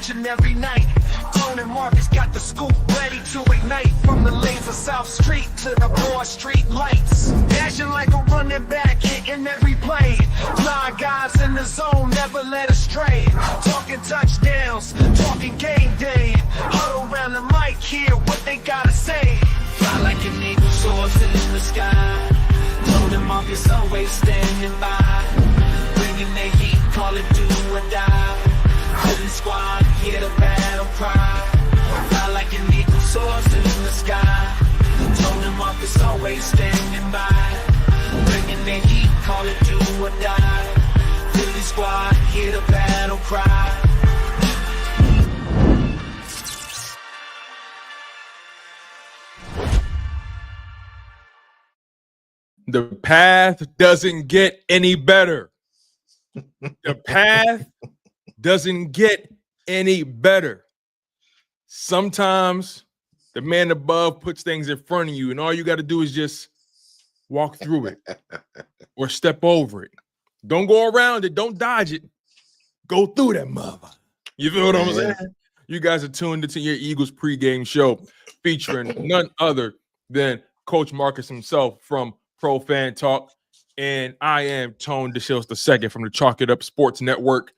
each and every night. Tone and Marcus got the scoop ready to ignite. From the lanes of South Street to the Broad Street lights. Dashing like a running back, hitting every play. 9 guys in the zone, never led astray. Talking touchdowns, talking game day. Huddle around the mic, hear what they gotta say. Fly like an eagle soars in the sky. Tone and Marcus always standing by. Bringing their heat, call it do or die. Philly squad, hear the battle cry. Fly like an eagle soars in the sky. Tone and Marcus always standing by. Bringing their heat, call it do or die. Philly squad, hear the battle cry. The path doesn't get any better. The path doesn't get any better. Sometimes the man above puts things in front of you, and all you got to do is just walk through it or step over it. Don't go around it. Don't dodge it. Go through that mother. You feel what I'm saying? You guys are tuned into your Eagles pregame show featuring none other than Coach Marcus himself from Pro Fan Talk, and I am Tone DeShields II from the Chalk It Up Sports Network.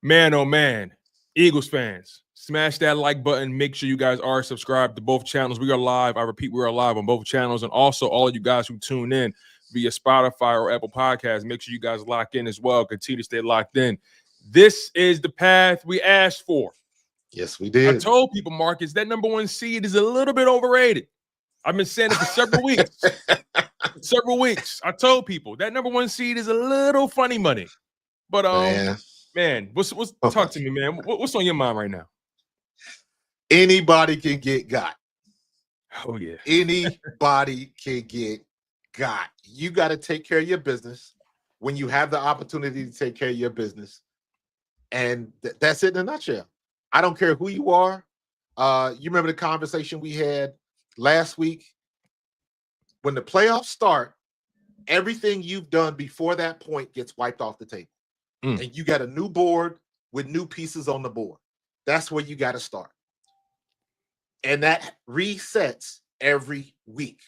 Man, oh man, Eagles fans, smash that like button. Make sure you guys are subscribed to both channels. We are live. I repeat, we are live on both channels, and also all of you guys who tune in via Spotify or Apple Podcasts, make sure you guys lock in as well. Continue to stay locked in. This is the path we asked for. Yes, we did. I told people, Marcus, that number 1 seed is a little bit overrated. I've been saying it for several weeks. I told people that number 1 seed is a little funny money. But man, what's talk to me, man. What's on your mind right now? Anybody can get got. Oh yeah. Anybody can get got. You got to take care of your business when you have the opportunity to take care of your business. And that's it in a nutshell. I don't care who you are. You remember the conversation we had last week? When the playoffs start, everything you've done before that point gets wiped off the table. And you got a new board with new pieces on the board. That's where you got to start. And that resets every week.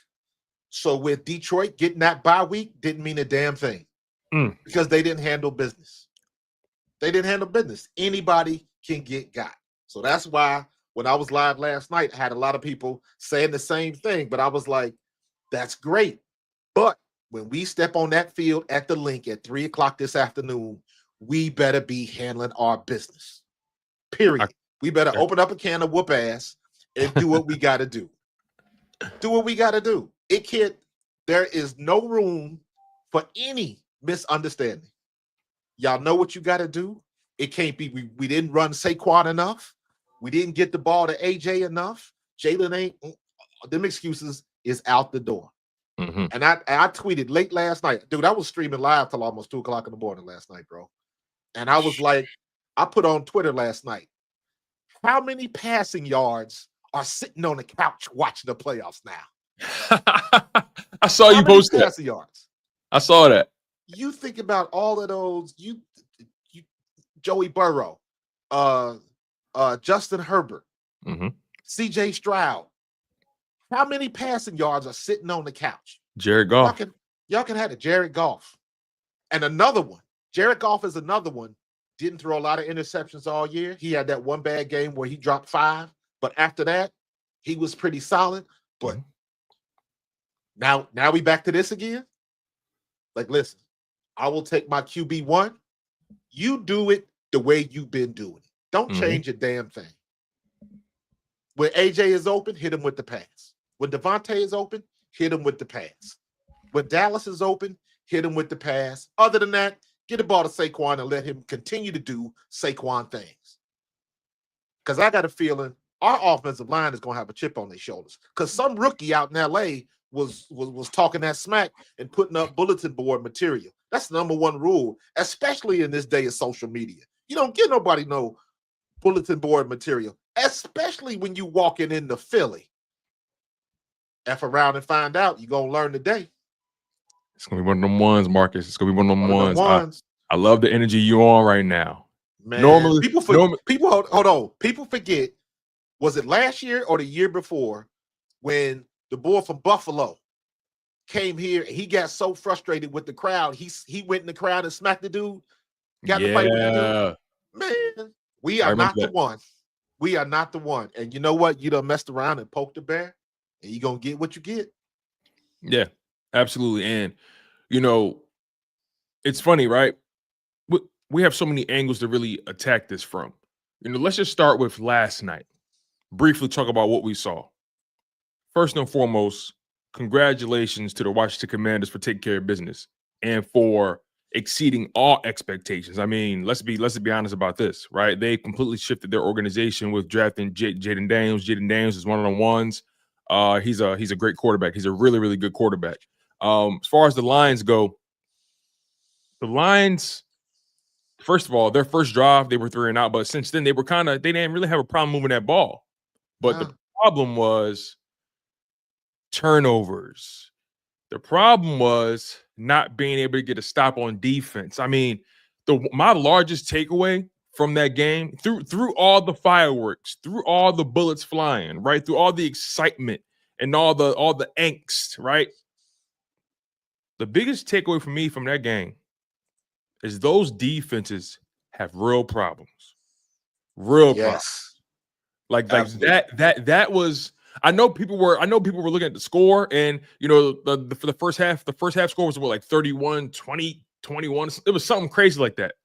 So with Detroit getting that bye week didn't mean a damn thing because they didn't handle business. They didn't handle business. Anybody can get got. So that's why when I was live last night, I had a lot of people saying the same thing, but I was like, that's great. But when we step on that field at the link at 3:00 this afternoon, we better be handling our business. Period. We better open up a can of whoop ass and do what we got to do. Do what we got to do. There is no room for any misunderstanding. Y'all know what you got to do. It can't be we didn't run Saquon enough. We didn't get the ball to AJ enough. Jalen ain't them excuses is out the door. And I tweeted late last night. Dude, I was streaming live till almost 2:00 in the morning last night, bro. And I was like, I put on Twitter last night, how many passing yards are sitting on the couch watching the playoffs now? I saw you post that. Passing yards. I saw that. You think about all of those, you Joey Burrow, Justin Herbert, CJ Stroud. How many passing yards are sitting on the couch? Jared Goff. Y'all can have it. Jared Goff. And another one. Jared Goff is another one. Didn't throw a lot of interceptions all year. He had that one bad game where he dropped 5. But after that, he was pretty solid. But now we back to this again. Like, listen, I will take my QB1. You do it the way you've been doing it. Don't change a damn thing. When AJ is open, hit him with the pass. When Devontae is open, hit him with the pass. When Dallas is open, hit him with the pass. Other than that, get the ball to Saquon and let him continue to do Saquon things. Because I got a feeling our offensive line is going to have a chip on their shoulders. Because some rookie out in L.A. was talking that smack and putting up bulletin board material. That's the number 1 rule, especially in this day of social media. You don't get nobody no bulletin board material, especially when you walking into Philly. F around and find out. You're going to learn today. It's going to be one of them ones, Marcus. It's going to be one of them ones. I love the energy you're on right now. Man, Normally, people hold on. People forget. Was it last year or the year before when the boy from Buffalo came here and he got so frustrated with the crowd, he went in the crowd and smacked the dude, got to fight with the dude. Man, we I are remember not the that. one. We are not the one. And you know what? You done messed around and poked the bear, and you're gonna get what you get. Yeah, absolutely. And you know, it's funny, right? We have so many angles to really attack this from. You know, let's just start with last night. Briefly talk about what we saw. First and foremost, congratulations to the Washington Commanders for taking care of business and for exceeding all expectations. I mean, let's be honest about this, right? They completely shifted their organization with drafting Jaden Daniels. Jaden Daniels is one of the ones. He's a great quarterback. He's a really, really good quarterback. As far as the Lions go, the Lions, first of all, their first drive, they were 3-and-out, but since then they didn't really have a problem moving that ball. But the problem was turnovers. The problem was not being able to get a stop on defense. I mean, my largest takeaway from that game, through all the fireworks, through all the bullets flying, right, through all the excitement and all the angst, right? The biggest takeaway for me from that game is those defenses have real problems. Real problems. Yes. Like Absolutely. that was. I know people were looking at the score, and you know, for the first half score was what, like 31, 20, 21. It was something crazy like that.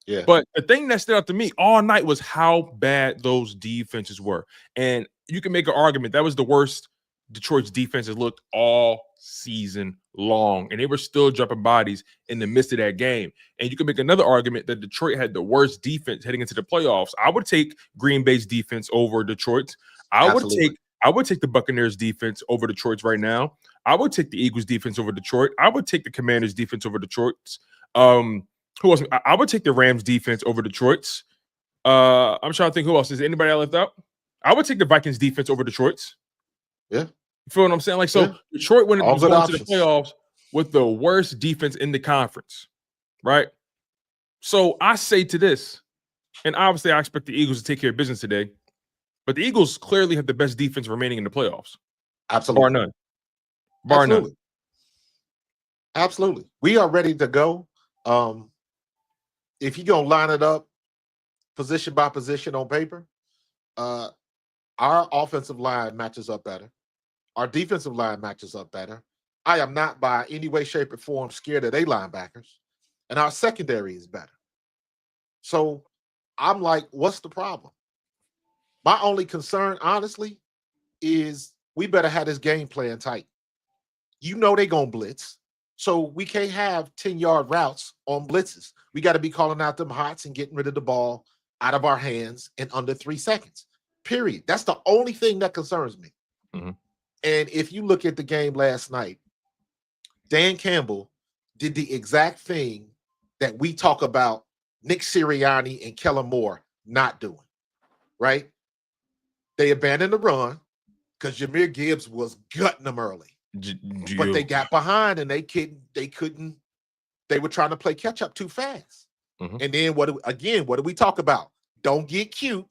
Yeah. But the thing that stood out to me all night was how bad those defenses were. And you can make an argument that was the worst Detroit's defenses looked all season long, and they were still dropping bodies in the midst of that game. And you can make another argument that Detroit had the worst defense heading into the playoffs. I would take Green Bay's defense over Detroit's. I would take the Buccaneers defense over Detroit's right now. I would take the Eagles defense over Detroit. I would take the Commanders defense over Detroit's. Who else? I would take the Rams defense over Detroit's. I'm trying to think who else. Is anybody I left out? I would take the Vikings defense over Detroit's. Yeah. You feel what I'm saying? Like, so Yeah. Detroit was going to the options. playoffs with the worst defense in the conference, right? So I say to this, and obviously I expect the Eagles to take care of business today, but the Eagles clearly have the best defense remaining in the playoffs. Absolutely. Bar none. Bar none. Absolutely. We are ready to go. If you're going to line it up position by position on paper, our offensive line matches up better. Our defensive line matches up better. I am not by any way, shape, or form scared of their linebackers. And our secondary is better. So I'm like, what's the problem? My only concern, honestly, is we better have this game plan tight. You know they're going to blitz. So we can't have 10-yard routes on blitzes. We got to be calling out them hots and getting rid of the ball out of our hands in under 3 seconds. Period. That's the only thing that concerns me. Mm-hmm. And if you look at the game last night, Dan Campbell did the exact thing that we talk about Nick Sirianni and Kellen Moore not doing, right? They abandoned the run because Jahmyr Gibbs was gutting them early. But they got behind and they were trying to play catch up too fast. Mm-hmm. And then what do we talk about? Don't get cute.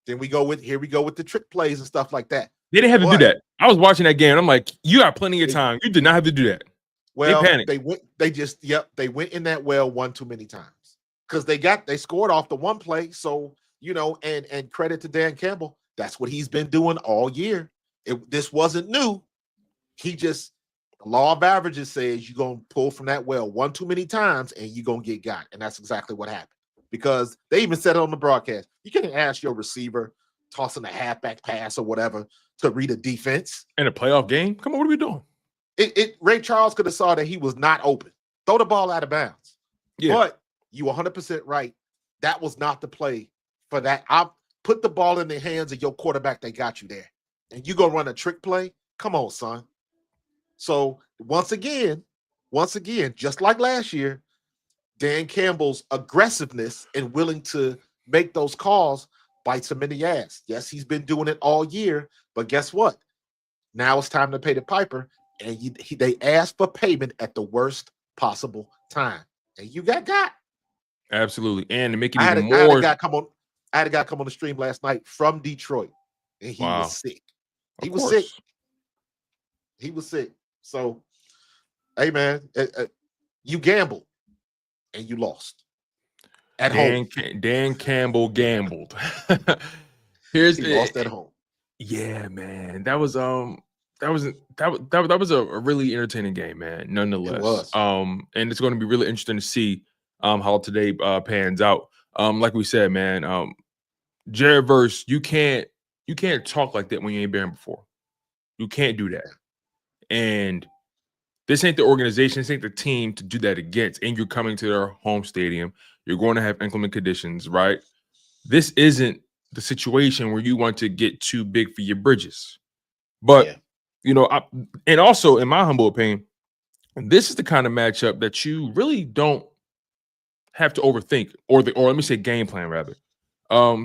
Then we go with the trick plays and stuff like that. They didn't have to do that. I was watching that game and I'm like, you got plenty of time. You did not have to do that. Well, they panicked. They went in that well one too many times because they scored off the one play. So, you know, and credit to Dan Campbell. That's what he's been doing all year. This wasn't new. The law of averages says you're going to pull from that well one too many times and you're going to get got. And that's exactly what happened because they even said it on the broadcast. You can't ask your receiver tossing a halfback pass or whatever to read a defense. In a playoff game? Come on, what are we doing? Ray Charles could have saw that he was not open. Throw the ball out of bounds. Yeah. But you 100% right. That was not the play for that. I put the ball in the hands of your quarterback. They got you there. And you go run a trick play? Come on, son. So once again, just like last year, Dan Campbell's aggressiveness and willing to make those calls bites him in the ass. Yes, he's been doing it all year, but guess what? Now it's time to pay the piper, and they asked for payment at the worst possible time, and you got. Absolutely. And to make it I had even a more. guy come on. I had a guy come on the stream last night from Detroit, and he Wow. was sick. He Of was course. sick. He was sick. So, hey man, you gambled and you lost at home. Dan Campbell gambled. He lost at home. Yeah, man. That was a really entertaining game, man. Nonetheless, It was. and it's going to be really interesting to see how today pans out. Like we said, man, Jared Verse, you can't talk like that when you ain't been here before. You can't do that. And this ain't the organization, this ain't the team to do that against. And you're coming to their home stadium. You're going to have inclement conditions, right? This isn't the situation where you want to get too big for your bridges. But, and also, in my humble opinion, this is the kind of matchup that you really don't have to overthink, or let me say game plan, rather.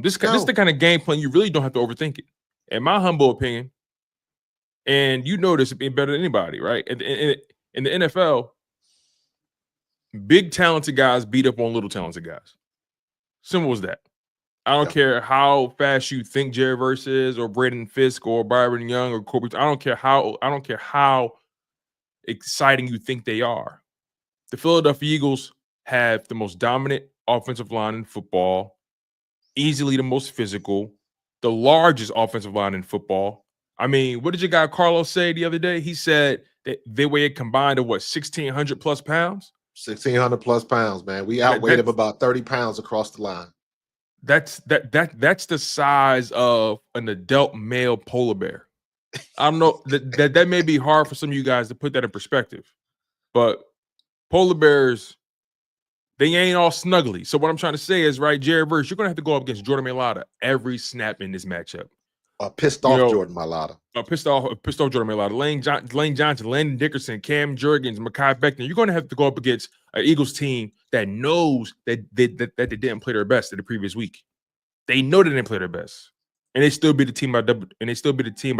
This is the kind of game plan you really don't have to overthink it. In my humble opinion, and you know this being better than anybody, right? In the NFL, big talented guys beat up on little talented guys. Simple as that. I don't care how fast you think Jared Verse is, or Braden Fisk, or Byron Young, or Corby. I don't care how exciting you think they are. The Philadelphia Eagles have the most dominant offensive line in football, easily the most physical, the largest offensive line in football. I mean, what did your guy Carlos say the other day? He said that they weighed combined of 1,600 plus pounds? 1,600 plus pounds, man. We outweighed him about 30 pounds across the line. That's the size of an adult male polar bear. I don't know, that may be hard for some of you guys to put that in perspective, but polar bears, they ain't all snuggly. So what I'm trying to say is, right, Jared Verse, you're going to have to go up against Jordan Mailata every snap in this matchup. Pissed off Jordan Mailata. Pissed off Jordan Mailata. Lane Johnson, Landon Dickerson, Cam Jurgens, Mekhi Becton. You're going to have to go up against an Eagles team that knows that they didn't play their best in the previous week. They know they didn't play their best, and they still beat the team by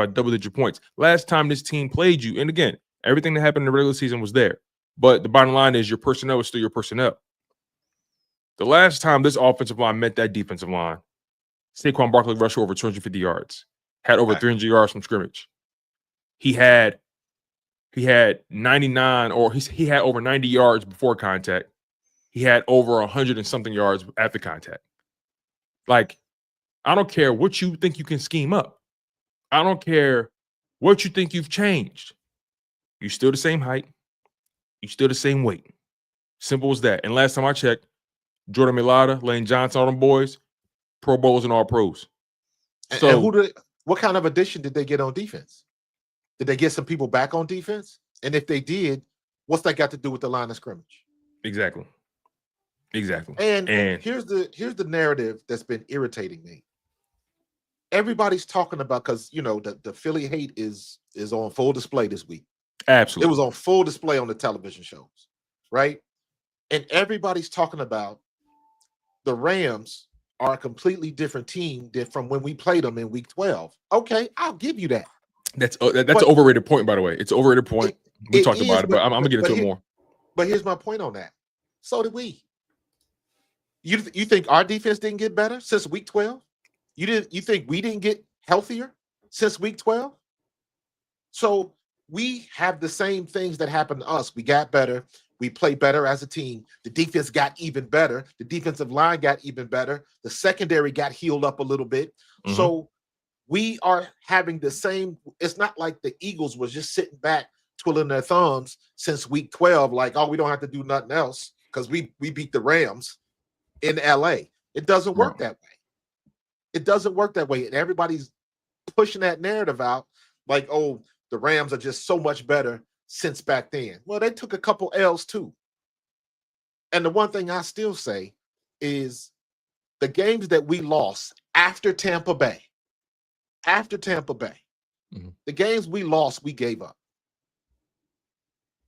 double-digit points. Last time this team played you, and again, everything that happened in the regular season was there. But the bottom line is your personnel is still your personnel. The last time this offensive line met that defensive line, Saquon Barkley rushed for over 250 yards, had over 300 yards from scrimmage. He had 99, or he had over 90 yards before contact. He had over 100 and something yards after contact. Like, I don't care what you think you can scheme up. I don't care what you think you've changed. You're still the same height. You're still the same weight. Simple as that. And last time I checked, Jordan Mailata, Lane Johnson, all them boys, Pro Bowls and all pros. So, and what kind of addition did they get on defense? Did they get some people back on defense? And if they did, what's that got to do with the line of scrimmage? Exactly. And here's the narrative that's been irritating me. Everybody's talking about, because the Philly hate is on full display this week. Absolutely. It was on full display on the television shows, right? And everybody's talking about the Rams are a completely different team from when we played them in week 12. Okay, I'll give you that. That's an overrated point, by the way. It's an overrated point. We talked about it, but I'm gonna get into it more. But here's my point on that. So did we. You think our defense didn't get better since week 12? You think we didn't get healthier since week 12? So we have the same things that happened to us. We got better. We played better as a team. The defense got even better. The defensive line got even better. The secondary got healed up a little bit. Mm-hmm. So we are having the same. It's not like the Eagles was just sitting back twiddling their thumbs since week 12, like, oh, we don't have to do nothing else because we beat the Rams in LA. It doesn't work that way. It doesn't work that way. And everybody's pushing that narrative out like, oh, the Rams are just so much better since back then. Well, they took a couple L's too. And the one thing I still say is the games that we lost after Tampa Bay, mm-hmm. The games we lost, we gave up.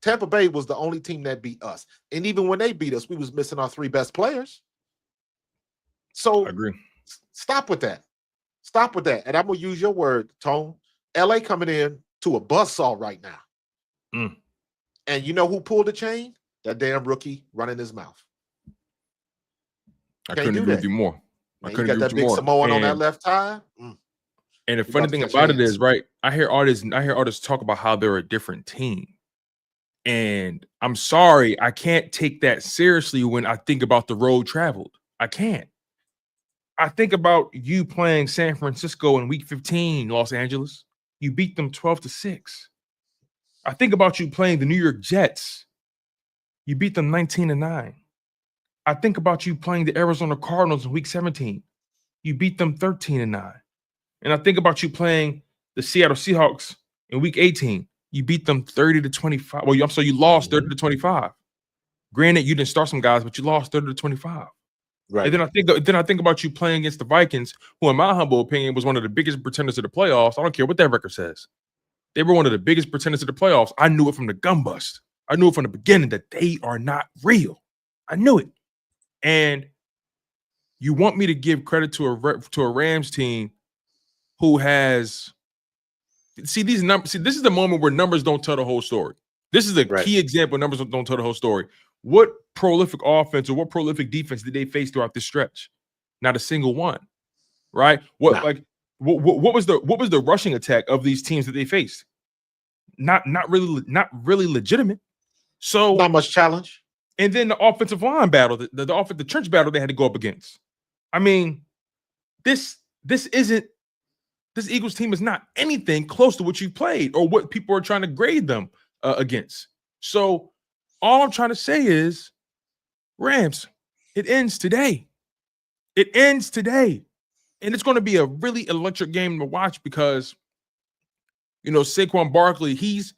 Tampa Bay was the only team that beat us. And even when they beat us, we was missing our 3 best players. So I agree. Stop with that. And I'm going to use your word, Tone. LA coming in to a buzzsaw right now. And you know who pulled the chain? That damn rookie running his mouth. I couldn't agree with you more. Man, you got that big Samoan on that left tie. And the funny thing about it is, right? I hear artists talk about how they're a different team. And I'm sorry, I can't take that seriously when I think about the road traveled. I can't. I think about you playing San Francisco in week 15, Los Angeles. You beat them 12-6. I think about you playing the New York Jets. You beat them 19-9. I think about you playing the Arizona Cardinals in week 17. You beat them 13-9. And I think about you playing the Seattle Seahawks in week 18. You beat them 30-25. Well, you lost 30-25. Granted, you didn't start some guys, but you lost 30-25. Right. And then I think about you playing against the Vikings, who, in my humble opinion, was one of the biggest pretenders to the playoffs. I don't care what that record says. They were one of the biggest pretenders to the playoffs. I knew it from the gun bust. I knew it from the beginning that they are not real. I knew it. And you want me to give credit to a Rams team who has these numbers. See, this is the moment where numbers don't tell the whole story. This is a key example. Numbers don't tell the whole story. What prolific offense or what prolific defense did they face throughout this stretch? Not a single one, right? What was the rushing attack of these teams that they faced? Not really legitimate. So not much challenge. And then the offensive line battle, the trench battle they had to go up against. I mean, this Eagles team is not anything close to what you played or what people are trying to grade them against. So all I'm trying to say is, Rams, it ends today. It ends today. And it's going to be a really electric game to watch because, Saquon Barkley, he's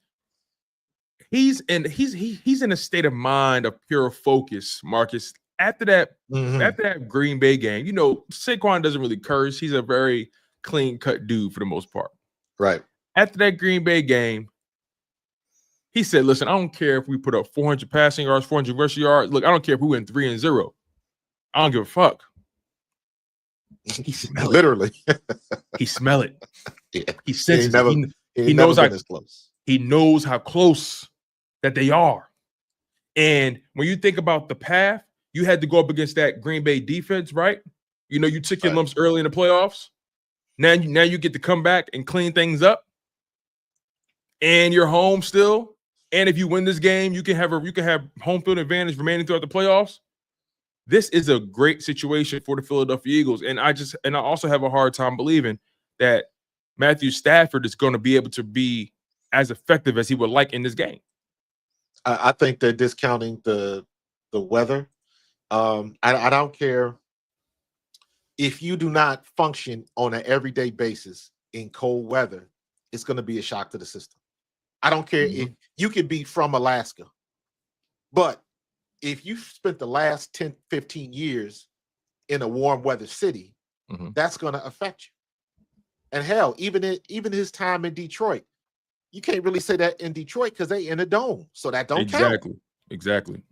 in a state of mind of pure focus, Marcus. After that Green Bay game, Saquon doesn't really curse. He's a very clean-cut dude for the most part. Right. After that Green Bay game, he said, listen, I don't care if we put up 400 passing yards, 400 rushing yards. Look, I don't care if we win 3-0. I don't give a fuck. He smell it. Literally. He smell it. Yeah. He senses it. He knows how close. He knows how close that they are. And when you think about the path, you had to go up against that Green Bay defense, right? You took your lumps early in the playoffs. Now you get to come back and clean things up. And you're home still. And if you win this game, you can have home field advantage remaining throughout the playoffs. This is a great situation for the Philadelphia Eagles. And I also have a hard time believing that Matthew Stafford is going to be able to be as effective as he would like in this game. I think they're discounting the weather. I don't care if you do not function on an everyday basis in cold weather, it's going to be a shock to the system. I don't care if you could be from Alaska, but if you spent the last 10, 15 years in a warm weather city, that's going to affect you. And hell, even his time in Detroit, you can't really say that in Detroit because they in a dome, so that don't count. Exactly.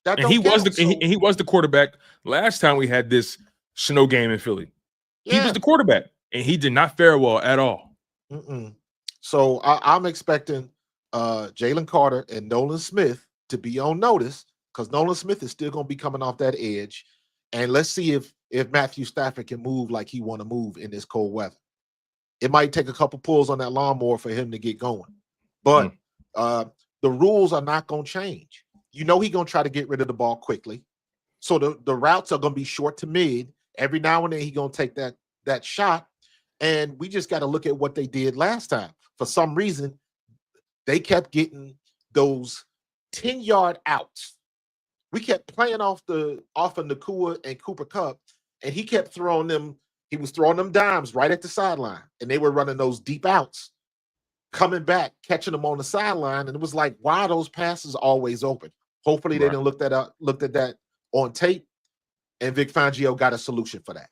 That don't count. He was the quarterback last time we had this snow game in Philly. Yeah. He was the quarterback, and he did not fare well at all. So I'm expecting Jalen Carter and Nolan Smith to be on notice because Nolan Smith is still going to be coming off that edge. And let's see if Matthew Stafford can move like he want to move in this cold weather. It might take a couple pulls on that lawnmower for him to get going. But the rules are not going to change. He's going to try to get rid of the ball quickly. So the routes are going to be short to mid. Every now and then he's going to take that shot. And we just got to look at what they did last time. For some reason, they kept getting those 10-yard outs. We kept playing off of Nacua and Cooper Kupp, and he kept throwing them. He was throwing them dimes right at the sideline, and they were running those deep outs, coming back, catching them on the sideline, and it was like, why are those passes always open? Hopefully they didn't looked at that on tape, and Vic Fangio got a solution for that.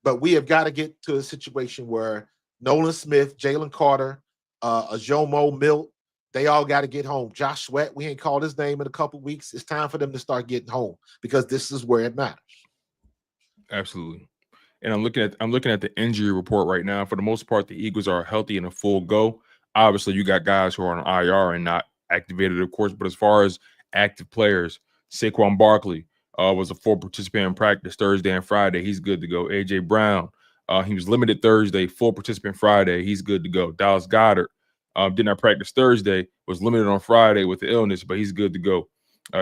But we have got to get to a situation where Nolan Smith, Jalen Carter, Ajomo Milt, they all got to get home. Josh Sweat, we ain't called his name in a couple weeks. It's time for them to start getting home because this is where it matters. Absolutely. And I'm looking at the injury report right now. For the most part, the Eagles are healthy and a full go. Obviously, you got guys who are on IR and not activated, of course. But as far as active players, Saquon Barkley, was a full participant in practice Thursday and Friday. He's good to go. AJ Brown, he was limited Thursday, full participant Friday. He's good to go. Dallas Goedert did not practice Thursday, was limited on Friday with the illness, but he's good to go.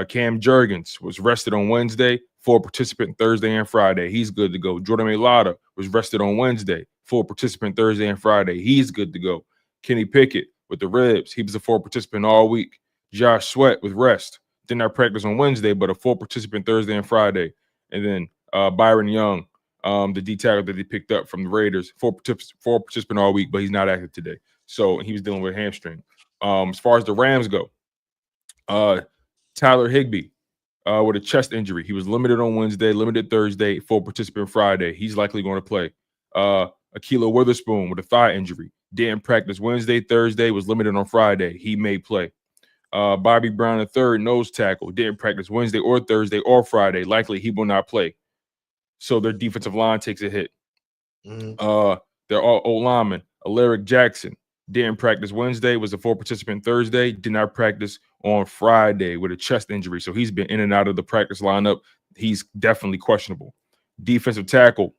Cam Jurgens was rested on Wednesday, full participant Thursday and Friday. He's good to go. Jordan Mailata was rested on Wednesday, full participant Thursday and Friday. He's good to go. Kenny Pickett with the ribs, he was a full participant all week. Josh Sweat with rest, did not practice on Wednesday, but a full participant Thursday and Friday. And then Byron Young, the D tackle that they picked up from the Raiders, full participant all week, but he's not active today. So he was dealing with a hamstring. As far as the Rams go, Tyler Higbee with a chest injury. He was limited on Wednesday, limited Thursday, full participant Friday. He's likely going to play. Akila Witherspoon with a thigh injury. Didn't practice Wednesday, Thursday, was limited on Friday. He may play. Bobby Brown III, nose tackle, didn't practice Wednesday or Thursday or Friday. Likely he will not play. So their defensive line takes a hit. They're all old linemen. Alaric Jackson didn't practice Wednesday, was a full participant Thursday, did not practice on Friday with a chest injury. So he's been in and out of the practice lineup. He's definitely questionable. Defensive tackle,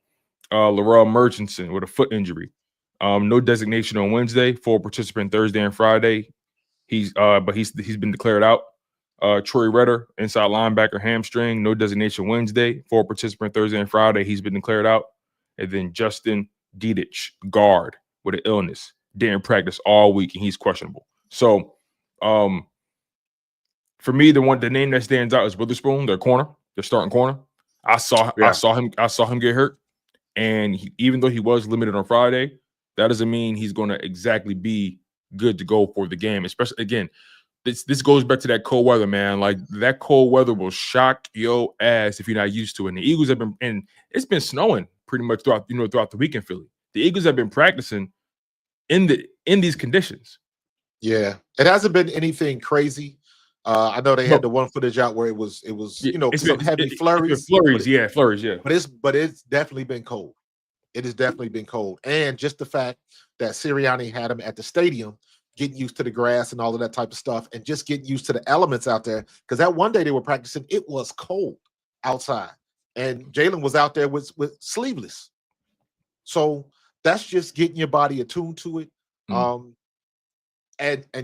Laurel Murchison with a foot injury. No designation on Wednesday, full participant Thursday and Friday. He's been declared out. Troy Redder, inside linebacker, hamstring, no designation Wednesday, full participant Thursday and Friday. He's been declared out. And then Justin Dedich, guard with an illness, didn't practice all week, and he's questionable. So, for me, the name that stands out is Witherspoon, their starting corner. I saw him get hurt, and even though he was limited on Friday, that doesn't mean he's going to exactly be good to go for the game. Especially again, this goes back to that cold weather, man. Like that cold weather will shock your ass if you're not used to it. And the Eagles have been, and it's been snowing pretty much throughout the week in Philly. The Eagles have been practicing in these conditions. Yeah, it hasn't been anything crazy. I know they had the one footage out where it was some heavy flurries. Flurries. But it's definitely been cold. It has definitely been cold. And just the fact that Sirianni had him at the stadium, getting used to the grass and all of that type of stuff, and just getting used to the elements out there. Because that one day they were practicing, it was cold outside. And Jalen was out there with sleeveless. So that's just getting your body attuned to it. And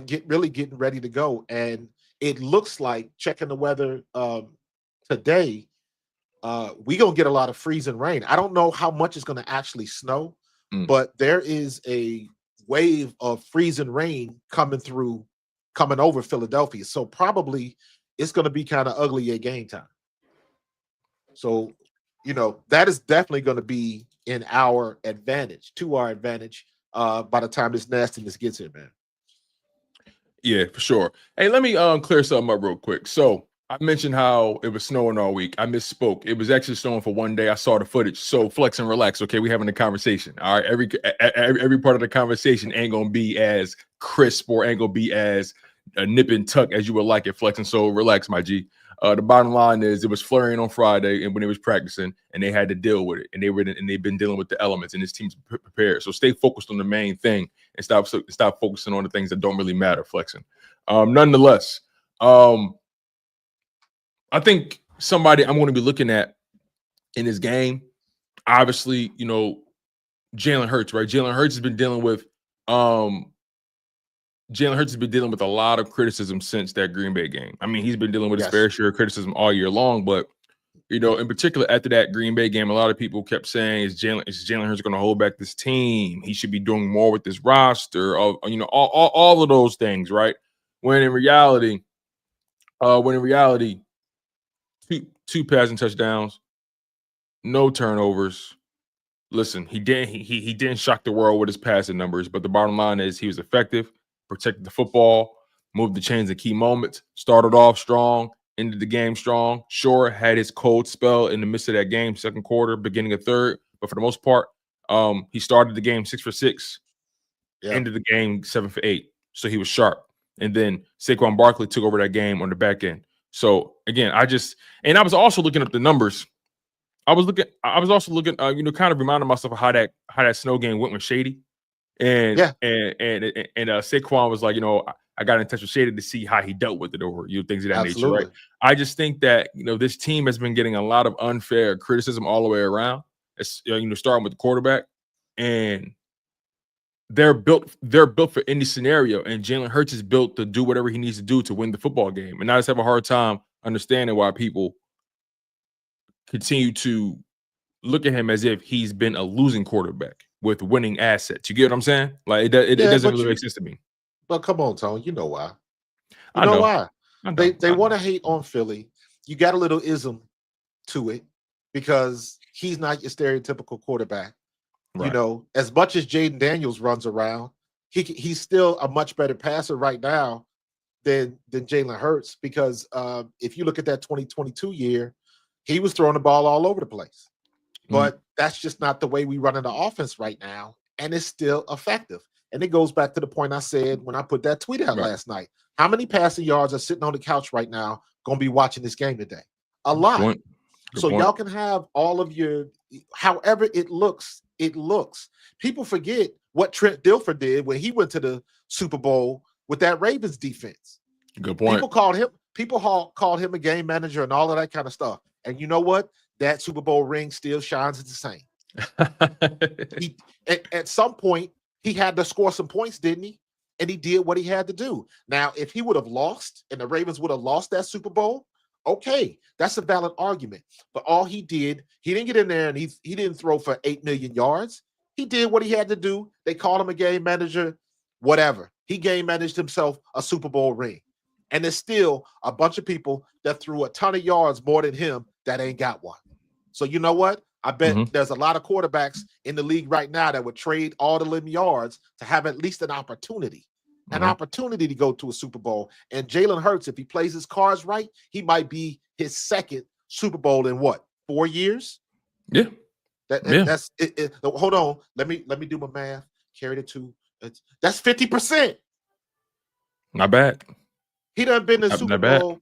getting ready to go. And it looks like, checking the weather today, we're going to get a lot of freezing rain. I don't know how much is going to actually snow, but there is a wave of freezing rain coming over Philadelphia. So probably it's going to be kind of ugly at game time. So, that is definitely going to be to our advantage, by the time this nastiness gets here, man. Yeah, for sure. Hey, let me clear something up real quick. So I mentioned how it was snowing all week. I misspoke. It was actually snowing for one day. I saw the footage. So flex and relax. Okay, we're having a conversation. All right, every part of the conversation ain't gonna be as crisp or ain't gonna be as nip and tuck as you would like it, flexing. So relax, my G. The bottom line is it was flurrying on Friday, and when they was practicing, and they had to deal with it, and they've been dealing with the elements, and this team's prepared. So stay focused on the main thing and stop focusing on the things that don't really matter. Flexing. Nonetheless, I think somebody I'm going to be looking at in this game, obviously, Jalen Hurts, right? Jalen Hurts has been dealing with a lot of criticism since that Green Bay game. I mean, he's been dealing with his fair share of criticism all year long, but in particular after that Green Bay game, a lot of people kept saying, is Jalen Hurts going to hold back this team? He should be doing more with this roster, all of those things, right? When in reality, two passing touchdowns, no turnovers. Listen, he didn't shock the world with his passing numbers, but the bottom line is he was effective, protected the football, moved the chains in key moments, started off strong, ended the game strong. Sure, had his cold spell in the midst of that game, second quarter, beginning of third, but for the most part, he started the game 6 for 6, ended the game 7 for 8. So he was sharp. And then Saquon Barkley took over that game on the back end. So again, I was also looking up the numbers. I was also looking, kind of reminding myself of how that snow game went with Shady. And Saquon was like, I got in touch with Shady to see how he dealt with it or things of that nature, right? Absolutely. I just think that this team has been getting a lot of unfair criticism all the way around. It's starting with the quarterback, and they're built for any scenario, and Jalen Hurts is built to do whatever he needs to do to win the football game. And I just have a hard time understanding why people continue to look at him as if he's been a losing quarterback with winning assets. You get what I'm saying? Like it doesn't really make sense to me. But come on, Tone. You know why? I know why? They want to to hate on Philly. You got a little ism to it because he's not your stereotypical quarterback. Right. As much as Jaden Daniels runs around, he's still a much better passer right now than Jalen Hurts because if you look at that 2022 year, he was throwing the ball all over the place. But that's just not the way we run in the offense right now, and it's still effective. And it goes back to the point I said when I put that tweet out last night. How many passing yards are sitting on the couch right now going to be watching this game today? A lot. Good so point. Y'all can have all of your, however it looks, People forget what Trent Dilfer did when he went to the Super Bowl with that Ravens defense. Good point. People called him a game manager and all of that kind of stuff. And you know what? That Super Bowl ring still shines the same. At some point, he had to score some points, didn't he? And he did what he had to do. Now, if he would have lost and the Ravens would have lost that Super Bowl, okay, that's a valid argument. But all he did, he didn't get in there and he didn't throw for 8 million yards. He did what he had to do. They called him a game manager, whatever. He game managed himself a Super Bowl ring. And there's still a bunch of people that threw a ton of yards more than him that ain't got one. So you know what? I bet there's a lot of quarterbacks in the league right now that would trade all the living yards to have at least an opportunity to go to a Super Bowl. And Jalen Hurts, if he plays his cards right, he might be his second Super Bowl in what, 4 years? Yeah. That's it. Hold on. Let me do my math. Carry the two. That's 50%. Not bad. He done been in the Super bad. Bowl.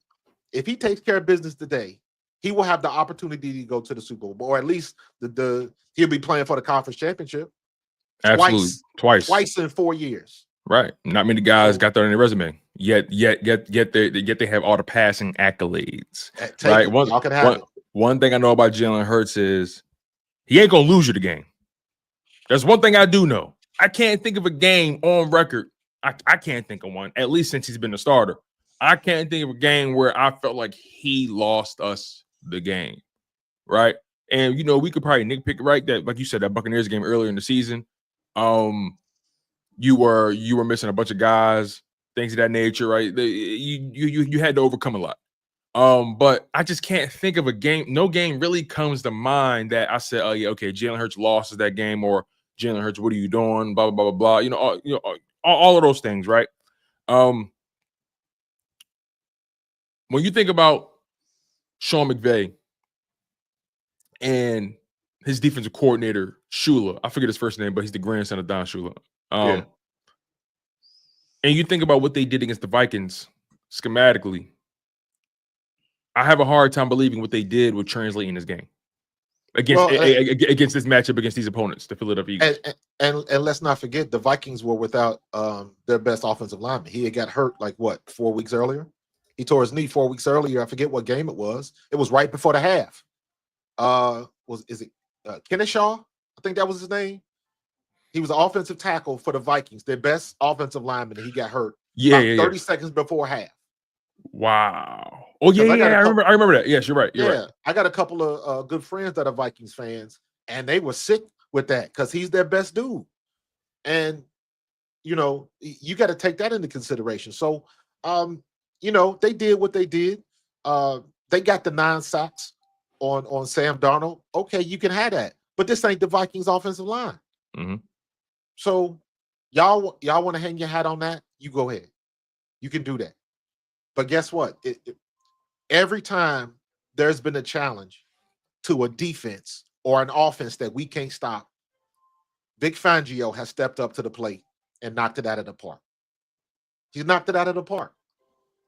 If he takes care of business today, he will have the opportunity to go to the Super Bowl, or at least he'll be playing for the conference championship. Absolutely. Twice in 4 years. Right. Not many guys got that on their resume. Yet they have all the passing accolades. Right. One thing I know about Jalen Hurts is he ain't gonna lose you the game. There's one thing I do know. I can't think of a game on record. I can't think of one, at least since he's been a starter. I can't think of a game where I felt like he lost us the game. Right. And we could probably nitpick, right? That, like you said, that Buccaneers game earlier in the season. You were missing a bunch of guys, things of that nature, right? You had to overcome a lot. But I just can't think of a game. No game really comes to mind that I said, oh yeah, okay, Jalen Hurts lost that game, or Jalen Hurts, what are you doing? Blah blah blah blah. All of those things, right? When you think about Sean McVay and his defensive coordinator, Shula, I forget his first name, but he's the grandson of Don Shula. And you think about what they did against the Vikings schematically, I have a hard time believing what they did would translate in this game against this matchup against these opponents, the Philadelphia Eagles. And let's not forget, the Vikings were without their best offensive lineman. He had got hurt 4 weeks earlier. He tore his knee 4 weeks earlier. I forget what game it was. It was right before the half. Is it Kennesaw? I think that was his name. He was an offensive tackle for the Vikings, their best offensive lineman, and he got hurt 30 seconds before half. Wow. Oh, yeah, I remember that. Yes, you're right. You're right. I got a couple of good friends that are Vikings fans, and they were sick with that because he's their best dude. And, you got to take that into consideration. So, they did what they did. They got the 9 sacks on Sam Darnold. Okay, you can have that. But this ain't the Vikings offensive line. Mm-hmm. So y'all want to hang your hat on that? You go ahead. You can do that. But guess what? Every time there's been a challenge to a defense or an offense that we can't stop, Vic Fangio has stepped up to the plate and knocked it out of the park. He's knocked it out of the park.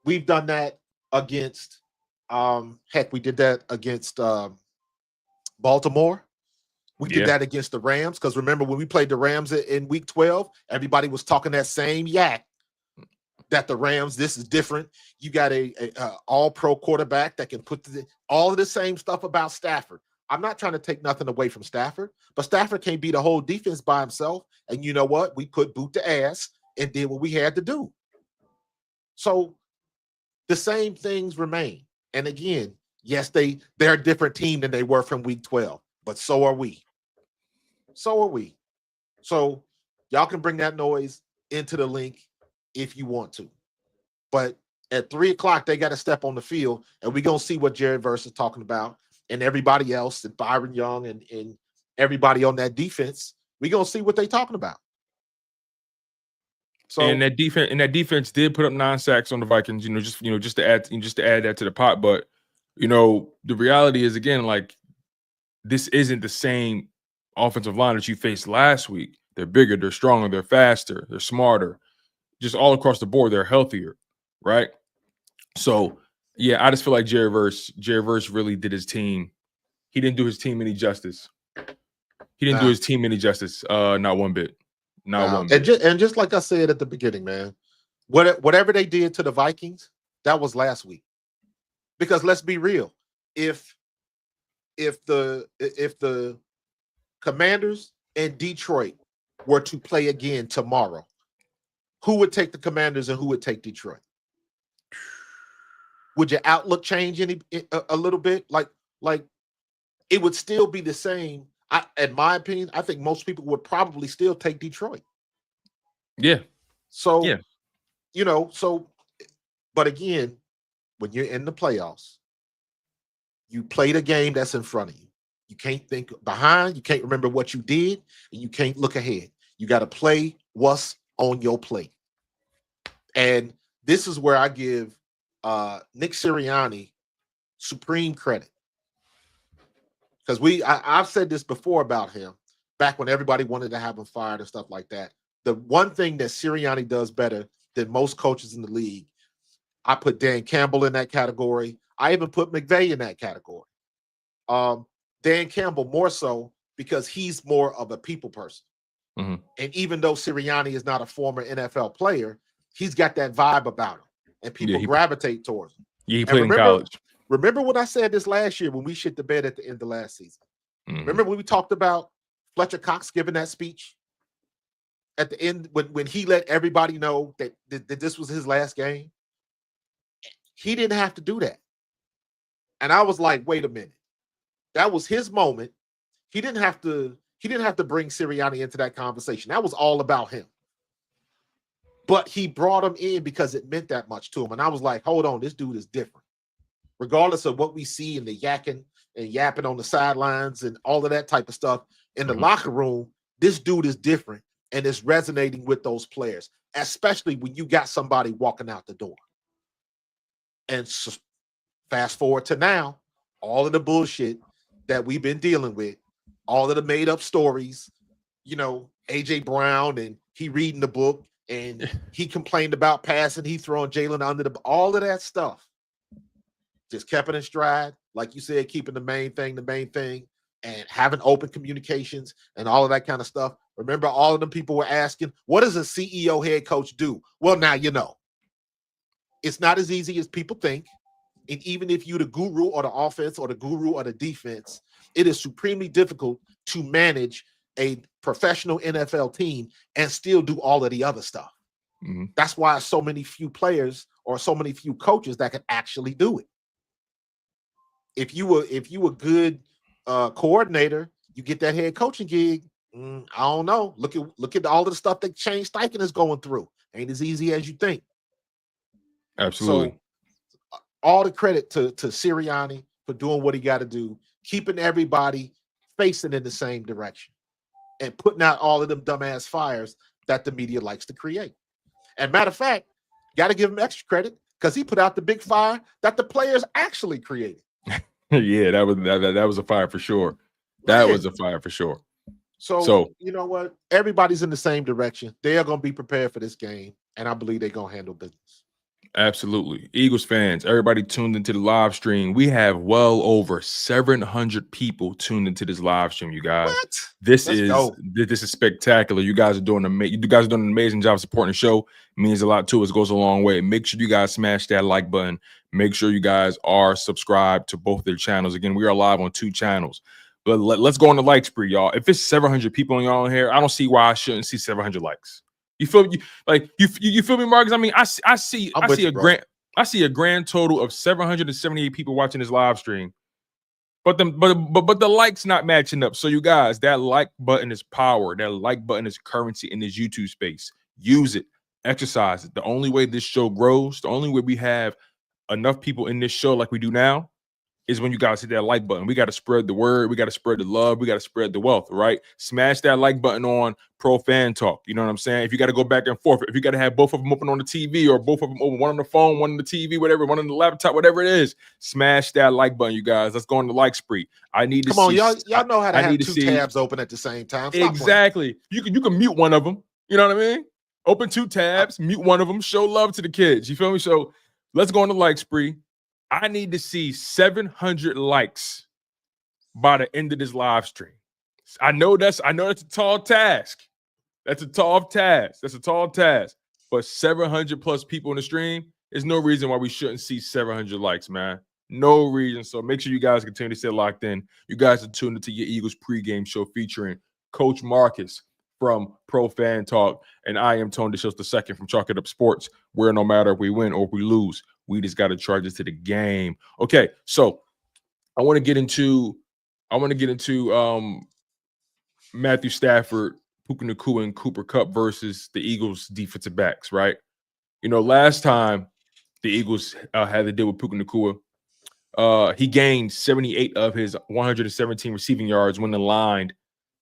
We've done that against, we did that against Baltimore. We did that against the Rams, because remember when we played the Rams in week 12, everybody was talking that same yak. that the Rams, this is different. You got a all-pro quarterback that can put all of the same stuff about Stafford. I'm not trying to take nothing away from Stafford, but Stafford can't beat a whole defense by himself. And you know what? We put boot to ass and did what we had to do. So the same things remain. And again, yes, they're a different team than they were from week 12, but so are we. So are we. So y'all can bring that noise into the link if you want to. But at 3 o'clock, they got to step on the field, and we're going to see what Jared Verse is talking about and everybody else, and Byron Young and everybody on that defense. We're going to see what they're talking about. So and that defense did put up 9 sacks on the Vikings, just to add that to the pot. But the reality is, again, like, this isn't the same offensive line that you faced last week. They're bigger, they're stronger, they're faster, they're smarter. Just all across the board, they're healthier, right? So, yeah, I just feel like Jared Verse really did his team. He didn't do his team any justice. Not one bit. Not one bit. And just like I said at the beginning, man, whatever they did to the Vikings, that was last week. Because let's be real, if the Commanders and Detroit were to play again tomorrow, who would take the Commanders and who would take Detroit? Would your outlook change a little bit? Like it would still be the same. In my opinion, I think most people would probably still take Detroit. Yeah. So, yeah. But again, when you're in the playoffs, you play the game that's in front of you. You can't think behind. You can't remember what you did, and you can't look ahead. You got to play what's on your plate. And this is where I give Nick Sirianni supreme credit. Because I've said this before about him, back when everybody wanted to have him fired and stuff like that. The one thing that Sirianni does better than most coaches in the league, I put Dan Campbell in that category. I even put McVay in that category. Dan Campbell more so because he's more of a people person. Mm-hmm. And even though Sirianni is not a former NFL player, he's got that vibe about him, and people gravitate towards him. Yeah, he played in college. Remember when I said this last year when we shit the bed at the end of last season? Mm-hmm. Remember when we talked about Fletcher Cox giving that speech at the end when he let everybody know that this was his last game? He didn't have to do that. And I was like, wait a minute. That was his moment. He didn't have to bring Sirianni into that conversation. That was all about him. But he brought him in because it meant that much to him. And I was like, hold on, this dude is different. Regardless of what we see in the yakking and yapping on the sidelines and all of that type of stuff in the locker room, this dude is different and it's resonating with those players, especially when you got somebody walking out the door. And so, fast forward to now, all of the bullshit that we've been dealing with, all of the made-up stories, A.J. Brown and he reading the book and he complained about passing, he throwing Jalen under all of that stuff. Just kept it in stride, like you said, keeping the main thing, and having open communications and all of that kind of stuff. Remember, all of them people were asking, what does a CEO head coach do? Well, now you know. It's not as easy as people think. And even if you're the guru or the offense or the guru or the defense, it is supremely difficult to manage a professional NFL team and still do all of the other stuff. Mm-hmm. That's why so many few players or so many few coaches that can actually do it. If you were good coordinator, you get that head coaching gig. I don't know. Look at all of the stuff that Shane Steichen is going through. Ain't as easy as you think. Absolutely. So, all the credit to Sirianni for doing what he got to do, keeping everybody facing in the same direction, and putting out all of them dumbass fires that the media likes to create. And matter of fact, got to give him extra credit because he put out the big fire that the players actually created. Yeah, that was a fire for sure. That was a fire for sure. So you know what? Everybody's in the same direction. They are going to be prepared for this game, and I believe they're going to handle business. Absolutely. Eagles fans, everybody tuned into the live stream. We have well over 700 people tuned into this live stream, you guys. What? This Let's is go. this is spectacular. You guys are doing an amazing job supporting the show. It means a lot to us. It goes a long way. Make sure you guys smash that like button. Make sure you guys are subscribed to both their channels. Again, we are live on 2 channels. But let's go on the like spree, y'all. If it's 700 people on y'all here, I don't see why I shouldn't see 700 likes. You feel you feel me, Marcus? I mean, I see a grand total of 778 people watching this live stream, but the likes not matching up. So you guys, that like button is power. That like button is currency in this YouTube space. Use it, exercise it. The only way this show grows, the only way we have enough people in this show like we do now, is when you guys hit that like button. We got to spread the word. We got to spread the love. We got to spread the wealth, right? Smash that like button on Pro Fan Talk. You know what I'm saying? If you got to go back and forth, if you got to have both of them open on the TV or both of them open, one on the phone, one on the TV, whatever, one on the laptop, whatever it is, smash that like button, you guys. Let's go on the like spree. I need to Come on, see. y'all know how to have 2 see, tabs open at the same time. Stop exactly. You can mute one of them. You know what I mean? Open 2 tabs, mute one of them, show love to the kids. You feel me? So let's go on the like spree. I need to see 700 likes by the end of this live stream. I know that's a tall task. That's a tall task. But 700 plus people in the stream, there's no reason why we shouldn't see 700 likes, man. No reason. So make sure you guys continue to stay locked in. You guys are tuned into your Eagles pregame show featuring Coach Marcus from Pro Fan Talk, and I am Tone DeShields II from Chalk It Up Sports, where no matter if we win or if we lose, we just got to charge it to the game. Okay, so I want to get into Matthew Stafford, Puka Nacua, and Cooper Kupp versus the Eagles defensive backs, right? You know, last time the Eagles had to deal with Puka Nacua, he gained 78 of his 117 receiving yards when aligned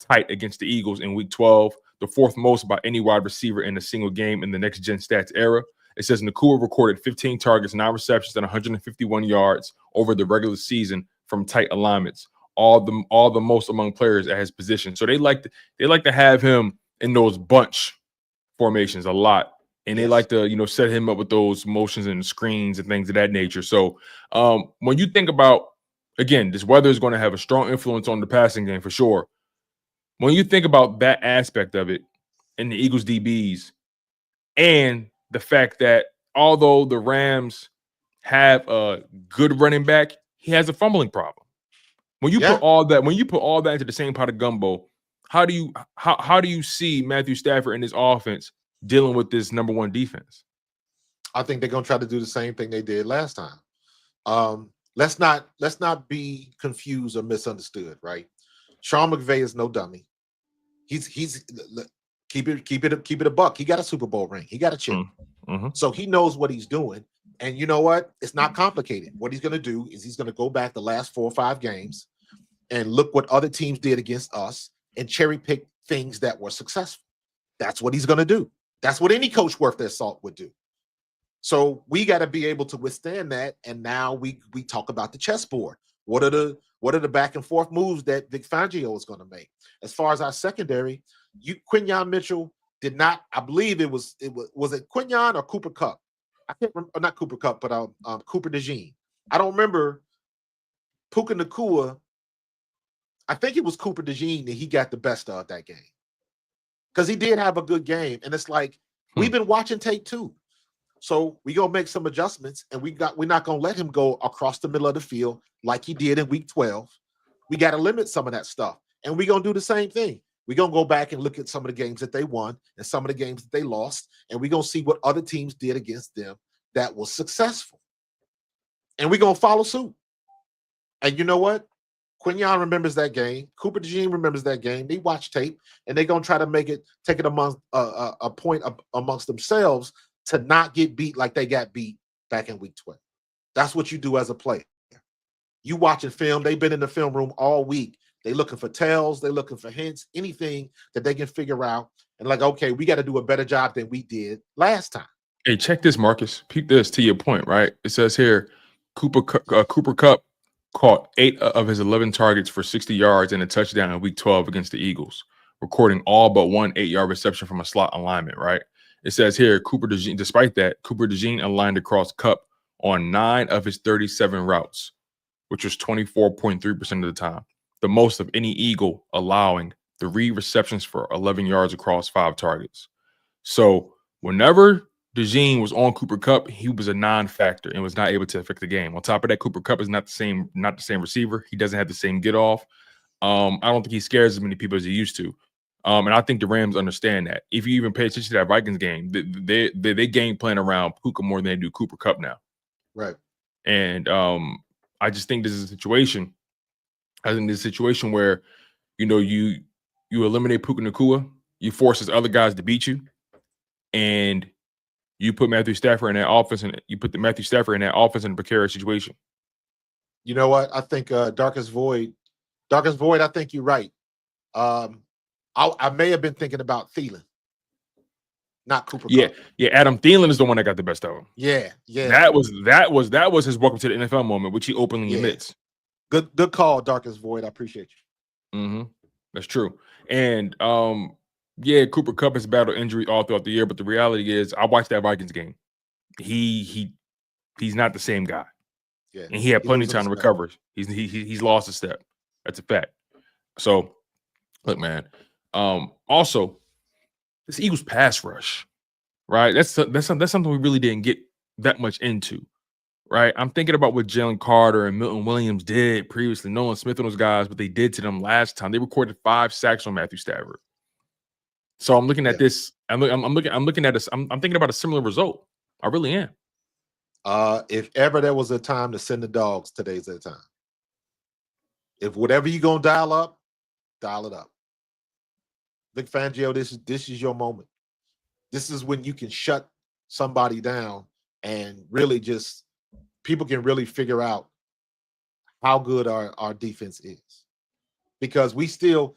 tight against the Eagles in Week 12, the 4th most by any wide receiver in a single game in the next-gen stats era. It says Nacua recorded 15 targets, 9 receptions, and 151 yards over the regular season from tight alignments, all the most among players at his position. So they like to have him in those bunch formations a lot, and they like to set him up with those motions and screens and things of that nature. So when you think about, again, this weather is going to have a strong influence on the passing game for sure. When you think about that aspect of it and the Eagles DBs and the fact that although the Rams have a good running back, he has a fumbling problem. When you put all that into the same pot of gumbo, how do you see Matthew Stafford and his offense dealing with this number 1 defense? I think they're gonna try to do the same thing they did last time. Let's not be confused or misunderstood, right? Sean McVay is no dummy. He's keep it a buck. He got a Super Bowl ring. He got a chip. Mm-hmm. So he knows what he's doing. And you know what? It's not complicated. What he's going to do is he's going to go back the last 4 or 5 games and look what other teams did against us and cherry pick things that were successful. That's what he's going to do. That's what any coach worth their salt would do. So we got to be able to withstand that. And now we talk about the chessboard. What are the back and forth moves that Vic Fangio is going to make? As far as our secondary, Quinyon Mitchell did not. I believe it was Quinyon or Cooper Kupp. I can't remember, not Cooper Kupp, but Cooper DeJean. I don't remember Puka Nacua. I think it was Cooper DeJean that he got the best of that game because he did have a good game. And it's like we've been watching tape too. So we gonna make some adjustments, and we're not gonna let him go across the middle of the field like he did in Week 12. We got to limit some of that stuff, and we're gonna do the same thing. We're gonna go back and look at some of the games that they won and some of the games that they lost, and we're gonna see what other teams did against them that was successful, and we're gonna follow suit. And you know what? Quinyon remembers that game. Cooper DeJean remembers that game. They watch tape, and they're gonna try to take it amongst a point amongst themselves to not get beat like they got beat back in Week 12. That's what you do as a player. You watching film, they've been in the film room all week. They looking for tells, they looking for hints, anything that they can figure out. And like, okay, we got to do a better job than we did last time. Hey, check this, Marcus. Peep this to your point, right? It says here, Cooper Kupp caught 8 of his 11 targets for 60 yards and a touchdown in Week 12 against the Eagles, recording all but one 8-yard reception from a slot alignment, right? It says here, despite that, Cooper DeJean aligned across Kupp on 9 of his 37 routes, which was 24.3% of the time, the most of any Eagle, allowing 3 receptions for 11 yards across 5 targets. So whenever DeJean was on Cooper Kupp, he was a non-factor and was not able to affect the game. On top of that, Cooper Kupp is not the same receiver. He doesn't have the same get off. I don't think he scares as many people as he used to. And I think the Rams understand that. If you even pay attention to that Vikings game, they game plan around Puka more than they do Cooper Kupp now. Right. And I just think this is a situation. I think this is a situation where, you eliminate Puka Nacua, you force his other guys to beat you, and you put Matthew Stafford in that offense, and you put Matthew Stafford in that offense in a precarious situation. You know what? I think Darkest Void, I think you're right. I may have been thinking about Thielen, not Cooper Kupp. Yeah. Adam Thielen is the one that got the best of him. Yeah. That was his welcome to the NFL moment, which he openly admits. Good call, Darkest Void. I appreciate you. Mm-hmm. That's true. And Cooper Kupp has battled injury all throughout the year, but the reality is, I watched that Vikings game. He's not the same guy. Yeah, and he had plenty of time to recover. He's lost a step. That's a fact. So, look, man. Also, this Eagles pass rush, right? That's something we really didn't get that much into, right? I'm thinking about what Jalen Carter and Milton Williams did previously, Nolan Smith and those guys, what they did to them last time. They recorded 5 sacks on Matthew Stafford. So I'm looking at this. I'm looking at this. I'm thinking about a similar result. I really am. If ever there was a time to send the dogs, today's that time. If whatever you're gonna dial up, dial it up. Vic Fangio, this is your moment. This is when you can shut somebody down and really just people can really figure out how good our defense is. Because the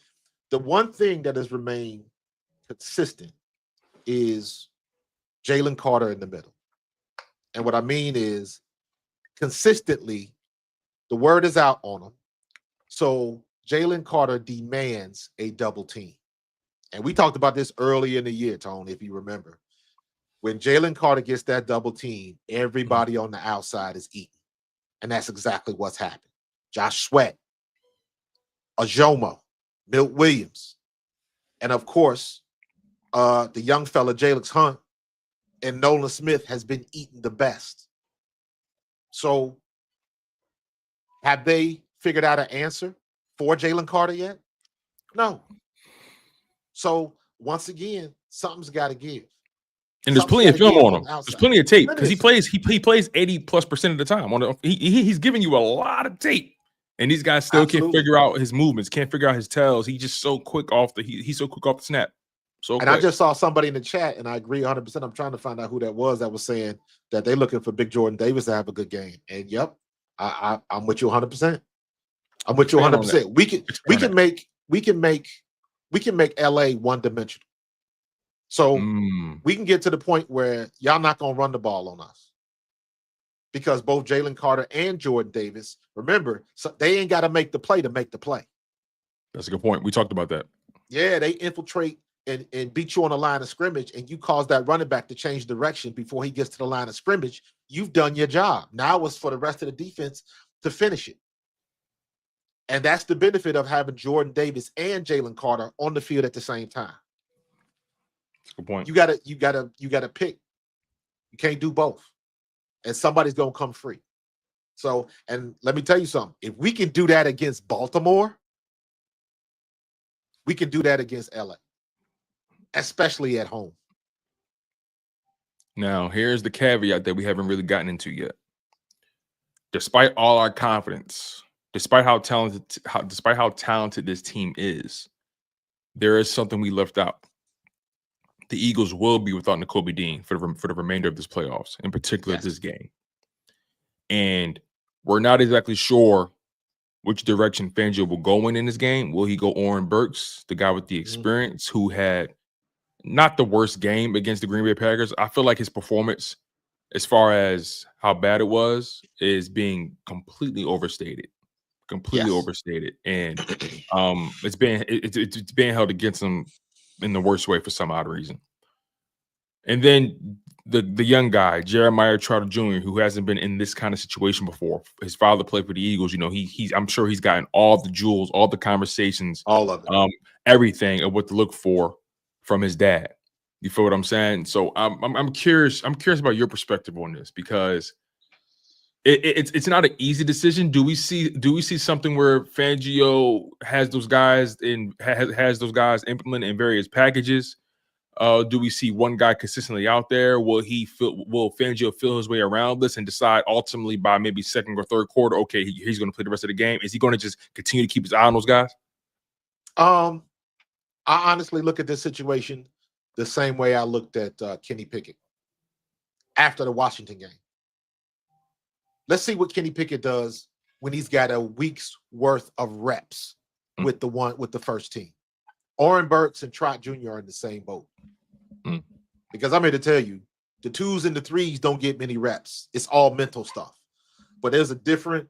one thing that has remained consistent is Jalen Carter in the middle. And what I mean is consistently, the word is out on him. So Jalen Carter demands a double team. And we talked about this early in the year, Tone, if you remember. When Jalen Carter gets that double team, everybody on the outside is eating. And that's exactly what's happened. Josh Sweat, Ajomo, Milt Williams, and of course, the young fella, Jalen Hunt, and Nolan Smith has been eating the best. So have they figured out an answer for Jalen Carter yet? No. So once again, something's got to give. And there's plenty of film on him. There's plenty of tape because he plays 80+% of the time. He's giving you a lot of tape, and these guys still can't figure out his movements, can't figure out his tells. He's just so quick off he's so quick off the snap. And I just saw somebody in the chat, and I agree 100%. I'm trying to find out who that was saying that they're looking for Big Jordan Davis to have a good game. And yep, I'm with you 100%. I'm with you 100%. We can make LA one dimensional. So we can get to the point where y'all not gonna run the ball on us. Because both Jalen Carter and Jordan Davis, remember, so they ain't got to make the play to make the play. That's a good point. We talked about that. Yeah, they infiltrate and beat you on the line of scrimmage, and you cause that running back to change direction before he gets to the line of scrimmage. You've done your job. Now it's for the rest of the defense to finish it. And that's the benefit of having Jordan Davis and Jalen Carter on the field at the same time. That's a good point. You gotta pick. You can't do both. And somebody's gonna come free. So, and let me tell you something. If we can do that against Baltimore, we can do that against LA. Especially at home. Now, here's the caveat that we haven't really gotten into yet. Despite all our confidence, despite how talented this team is, there is something we left out. The Eagles will be without Nakobe Dean for the remainder of this playoffs, in particular this game. And we're not exactly sure which direction Fangio will go in this game. Will he go Oren Burks, the guy with the experience, who had not the worst game against the Green Bay Packers? I feel like his performance, as far as how bad it was, is being completely overstated. Overstated. And it's being held against him in the worst way for some odd reason. And then the young guy, Jeremiah Trotter Jr., who hasn't been in this kind of situation before. His father played for the Eagles. You know, I'm sure he's gotten all the jewels, all the conversations, all of it, everything of what to look for from his dad. You feel what I'm saying? So I'm curious. I'm curious about your perspective on this because it's not an easy decision. Do we see something where Fangio has those guys has those guys implemented in various packages? Do we see one guy consistently out there? Will Fangio feel his way around this and decide ultimately by maybe second or third quarter, okay, he's going to play the rest of the game? Is he going to just continue to keep his eye on those guys? I honestly look at this situation the same way I looked at Kenny Pickett after the Washington game. Let's see what Kenny Pickett does when he's got a week's worth of reps with the first team. Oren Burks and Trot Jr. are in the same boat. Because I'm here to tell you, the 2s and the 3s don't get many reps. It's all mental stuff. But it's a different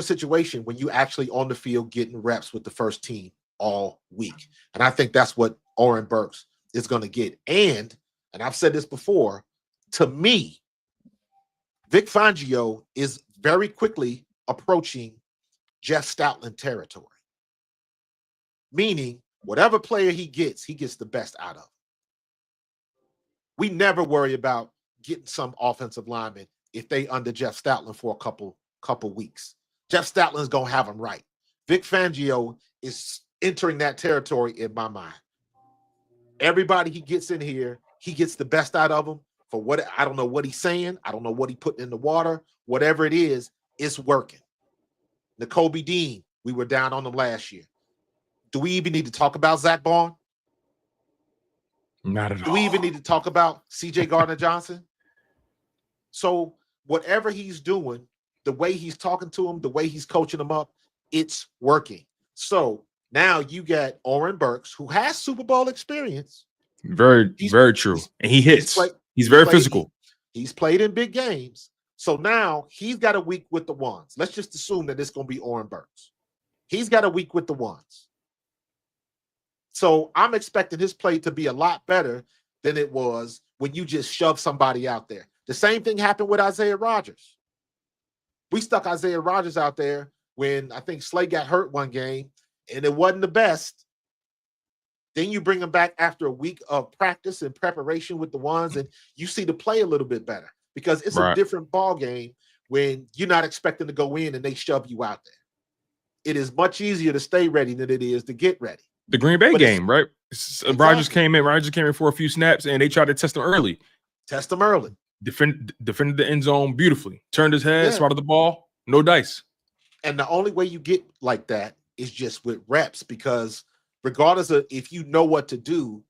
situation when you actually on the field getting reps with the first team all week. And I think that's what Oren Burks is going to get. And I've said this before, to me, Vic Fangio is very quickly approaching Jeff Stoutland territory. Meaning, whatever player he gets the best out of. We never worry about getting some offensive lineman if they under Jeff Stoutland for a couple weeks. Jeff Stoutland's going to have them right. Vic Fangio is entering that territory in my mind. Everybody he gets in here, he gets the best out of them. For what, I don't know what he's saying. I don't know what he put in the water. Whatever it is, it's working. Nakobe Dean, we were down on him last year. Do we even need to talk about Zach Bond? Not at all. Do we even need to talk about C.J. Gardner-Johnson? So whatever he's doing, the way he's talking to him, the way he's coaching them up, it's working. So now you got Oren Burks, who has Super Bowl experience. Very true. And he hits. He's very physical. He's played in big games. So now he's got a week with the ones. Let's just assume that it's going to be Oren Burks. He's got a week with the ones. So I'm expecting his play to be a lot better than it was when you just shove somebody out there. The same thing happened with Isaiah Rodgers. We stuck Isaiah Rodgers out there when I think Slay got hurt one game, and it wasn't the best. Then you bring him back after a week of practice and preparation with the ones, and you see the play a little bit better because it's a different ball game when you're not expecting to go in and they shove you out there. It is much easier to stay ready than it is to get ready. The Green Bay game, right? Exactly. Rodgers came in for a few snaps, and they tried to test him early. Defended the end zone beautifully. Turned his head, swatted the ball, no dice. And the only way you get like that is just with reps, because regardless of if you know what to do,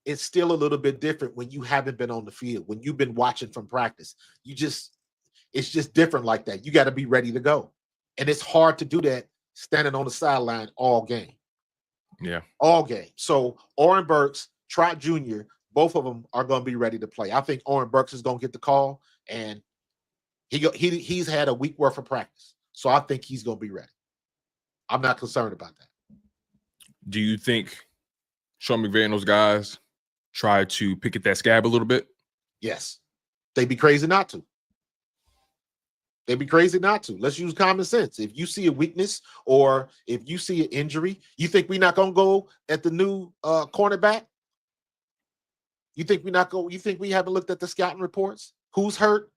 it's still a little bit different when you haven't been on the field, when you've been watching from practice. It's just different like that. You got to be ready to go. And it's hard to do that standing on the sideline all game. Yeah. All game. So Oren Burks, Trot Jr., both of them are going to be ready to play. I think Oren Burks is going to get the call, and he's had a week worth of practice. So I think he's going to be ready. I'm not concerned about that. Do you think Sean McVay and those guys try to pick at that scab a little bit? Yes. They'd be crazy not to. Let's use common sense. If you see a weakness or if you see an injury, you think we're not going to go at the new cornerback? You think we haven't looked at the scouting reports? Who's hurt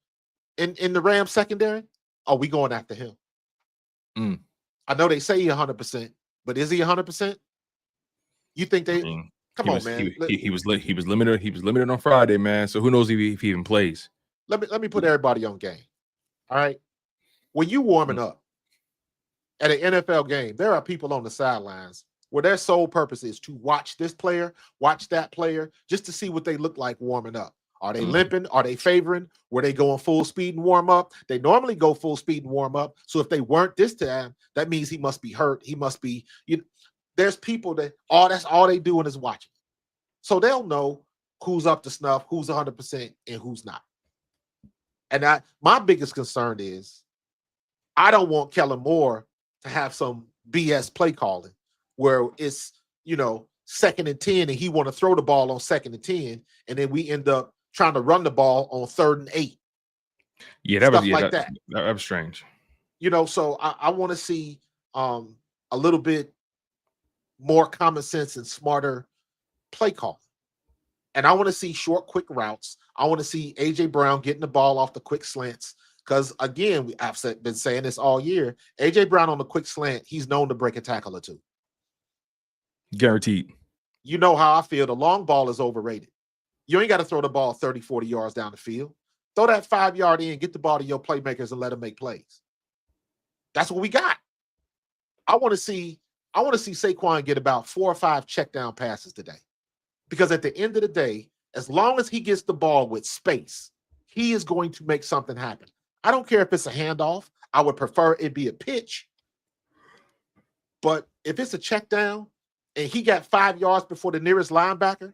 in the Rams secondary? Oh, we going after him. I know they say 100%, but is he 100%? You think they? Come on, man. He was limited. He was limited on Friday, man. So who knows if he even plays? Let me put everybody on game. All right. When you warming up at an NFL game, there are people on the sidelines where their sole purpose is to watch this player, watch that player, just to see what they look like warming up. Are they limping? Are they favoring? Were they going full speed and warm up? They normally go full speed and warm up. So if they weren't this time, that means he must be hurt. He must be, there's people that that's all they doing is watching. So they'll know who's up to snuff, who's 100% and who's not. And my biggest concern is I don't want Kellen Moore to have some BS play calling where it's, 2nd and 10 and he want to throw the ball on 2nd and 10, and then we end up trying to run the ball on 3rd and 8. Yeah, that That was strange. You know, so I want to see a little bit more common sense and smarter play call. And I want to see short, quick routes. I want to see A.J. Brown getting the ball off the quick slants. Because, again, I've been saying this all year. A.J. Brown on the quick slant, he's known to break a tackle or two. Guaranteed. You know how I feel. The long ball is overrated. You ain't got to throw the ball 30, 40 yards down the field. Throw that 5-yard in, get the ball to your playmakers and let them make plays. That's what we got. I want to see Saquon get about 4 or 5 check down passes today. Because at the end of the day, as long as he gets the ball with space, he is going to make something happen. I don't care if it's a handoff. I would prefer it be a pitch. But if it's a check down and he got 5 yards before the nearest linebacker,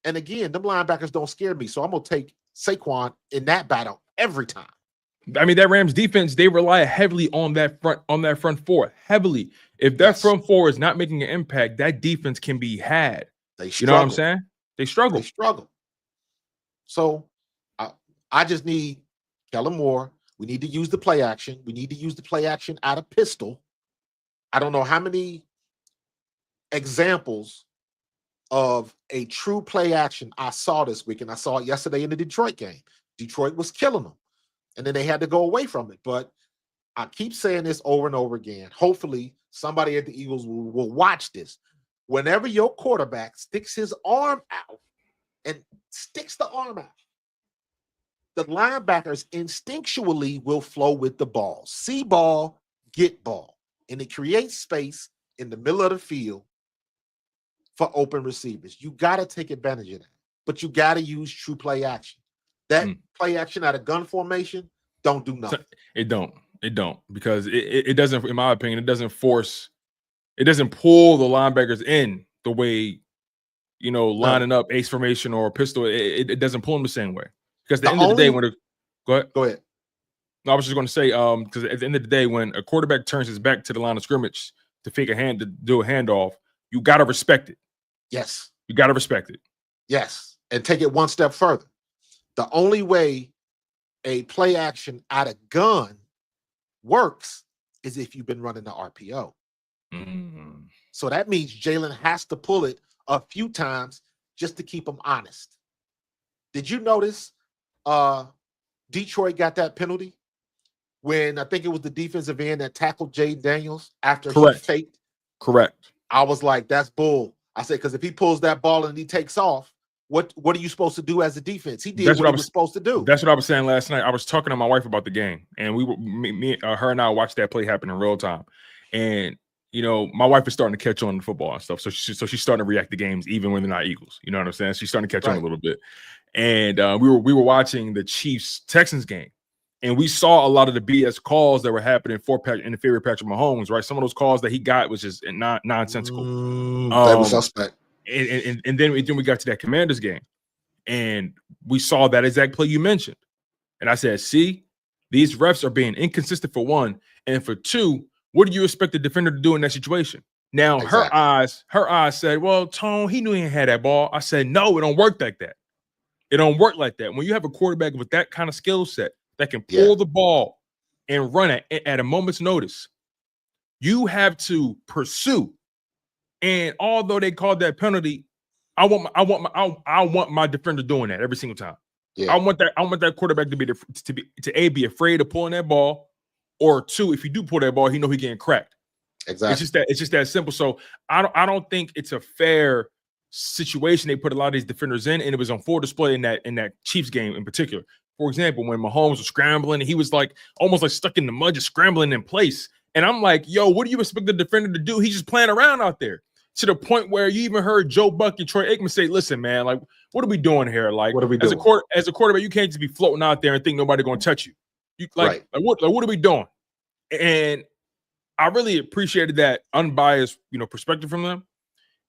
and again, them linebackers don't scare me, so I'm going to take Saquon in that battle every time. I mean, that Rams defense, they rely heavily on that front four, heavily. If that front four is not making an impact, that defense can be had. They struggle. You know what I'm saying? They struggle. They struggle. So I just need Kellen Moore. We need to use the play action. We need to use the play action out of pistol. I don't know how many examples of a true play action I saw this week, and I saw it yesterday in the Detroit game. Detroit was killing them, and then they had to go away from it. But I keep saying this over and over again. Hopefully, somebody at the Eagles will watch this. Whenever your quarterback sticks his arm out and sticks the arm out, the linebackers instinctually will flow with the ball. See ball, get ball. And it creates space in the middle of the field for open receivers. You got to take advantage of that. But you got to use true play action. That play action out of gun formation don't do nothing. It don't. Because it doesn't, in my opinion, it doesn't pull the linebackers in the way, lining up ace formation or pistol. It doesn't pull them the same way. Because at the end of the day, go ahead. No, I was just going to say, because at the end of the day, when a quarterback turns his back to the line of scrimmage to do a handoff, you got to respect it. Yes. You got to respect it. Yes. And take it one step further. The only way a play action out of gun works is if you've been running the RPO. Mm-hmm. So that means Jalen has to pull it a few times just to keep him honest. Did you notice Detroit got that penalty when I think it was the defensive end that tackled Jay Daniels after he faked? Correct. I was like, that's bull. I said, because if he pulls that ball and he takes off, what are you supposed to do as a defense? He did what he was supposed to do. That's what I was saying last night. I was talking to my wife about the game, and her and I watched that play happen in real time. And my wife is starting to catch on to football and stuff, so she's starting to react to games even when they're not Eagles. You know what I'm saying? She's starting to catch on a little bit. And we were watching the Chiefs-Texans game, and we saw a lot of the BS calls that were happening in the favor of Patrick Mahomes. Right, some of those calls that he got was just nonsensical. That was suspect. And then we got to that Commanders game, and we saw that exact play you mentioned. And I said, see, these refs are being inconsistent for one, and for two, what do you expect the defender to do in that situation? Now, exactly. her eyes said, well, Tone, he knew he had that ball. I said, no, it don't work like that. It don't work like that. When you have a quarterback with that kind of skill set that can pull the ball and run it at a moment's notice, you have to pursue. And although they called that penalty, I want my defender doing that every single time. Yeah. I want that quarterback to be afraid of pulling that ball, or two, if you do pull that ball, he know he getting cracked. Exactly. It's just that simple. So I don't think it's a fair situation they put a lot of these defenders in, and it was on full display in that Chiefs game in particular. For example, when Mahomes was scrambling and he was like almost like stuck in the mud, just scrambling in place. And I'm like, yo, what do you expect the defender to do? He's just playing around out there. To the point where you even heard Joe Buck and Troy Aikman say, listen, man, like, what are we doing here? Like, what are we doing? As a quarterback, you can't just be floating out there and think nobody going to touch you. What are we doing? And I really appreciated that unbiased, perspective from them.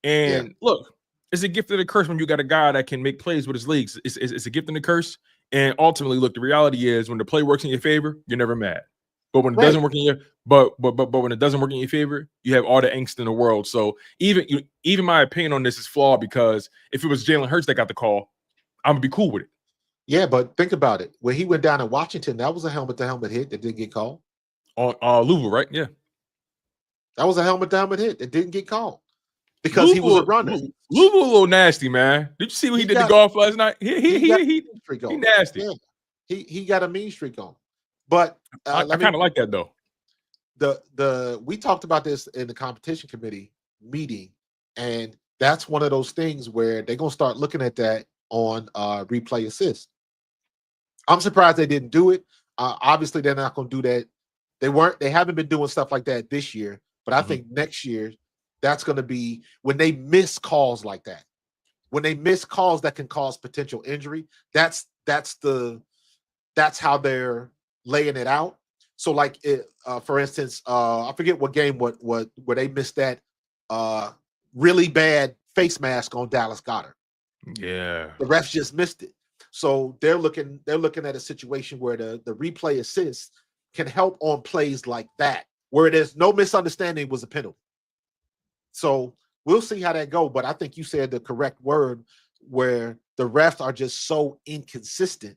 And look, it's a gift and a curse when you got a guy that can make plays with his legs. It's a gift and a curse. And ultimately, look, the reality is when the play works in your favor, you're never mad. But when it doesn't work in your but when it doesn't work in your favor, you have all the angst in the world. So even my opinion on this is flawed, because if it was Jalen Hurts that got the call, I'm gonna be cool with it. Yeah, but think about it. When he went down in Washington, that was a helmet-to-helmet hit that didn't get called. On Louisville, right? Yeah. That was a helmet-to-helmet hit that didn't get called because he was a runner. Louisville a little nasty, man. Did you see what he did to golf last night? He nasty. Yeah. He got a mean streak on. But I kind of like that though. We talked about this in the competition committee meeting, and that's one of those things where they're gonna start looking at that on replay assist. I'm surprised they didn't do it. Obviously, they're not gonna do that. They haven't been doing stuff like that this year, but I think next year that's gonna be when they miss calls like that. When they miss calls that can cause potential injury, that's how they're laying it out. So, like, for instance, I forget what game where they missed that really bad face mask on Dallas Goedert. Yeah, the refs just missed it. So they're looking at a situation where the replay assist can help on plays like that, where there's no misunderstanding was a penalty. So we'll see how that go. But I think you said the correct word, where the refs are just so inconsistent.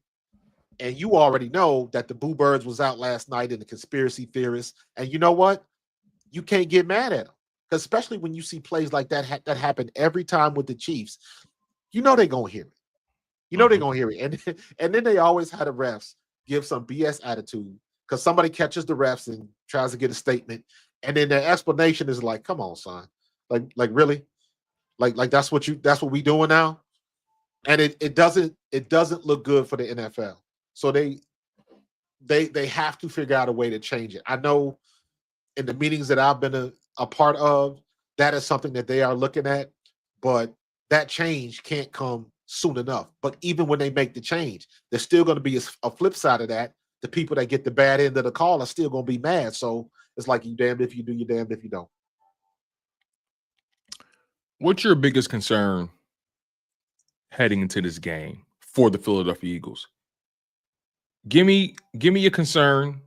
And you already know that the Boo Birds was out last night and the conspiracy theorists. And you know what? You can't get mad at them. Because especially when you see plays like that that happen every time with the Chiefs, you know they're going to hear it. You know they're going to hear it. And then they always had the refs give some BS attitude because somebody catches the refs and tries to get a statement. And then their explanation is like, come on, son. Like really? Like that's what we doing now? And it doesn't look good for the NFL. So they have to figure out a way to change it. I know in the meetings that I've been a part of, that is something that they are looking at, but that change can't come soon enough. But even when they make the change, there's still going to be a flip side of that. The people that get the bad end of the call are still going to be mad. So it's like, you damned if you do, you damned if you don't. What's your biggest concern heading into this game for the Philadelphia Eagles? Give me a concern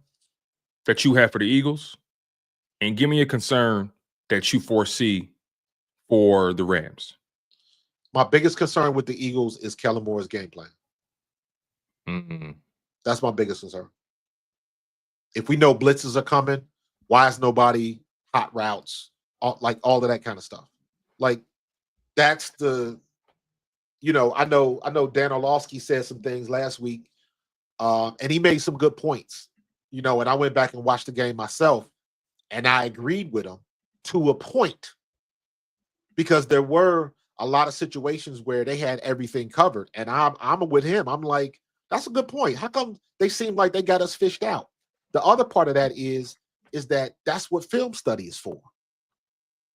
that you have for the Eagles, and give me a concern that you foresee for the Rams. My biggest concern with the Eagles is Kellen Moore's game plan. Mm-hmm. That's my biggest concern. If we know blitzes are coming, why is nobody hot routes, all of that kind of stuff? Like, that's I know Dan Orlovsky said some things last week, and he made some good points, and I went back and watched the game myself, and I agreed with him to a point, because there were a lot of situations where they had everything covered, and I'm with him. I'm like, that's a good point. How come they seem like they got us fished out? The other part of that is that that's what film study is for.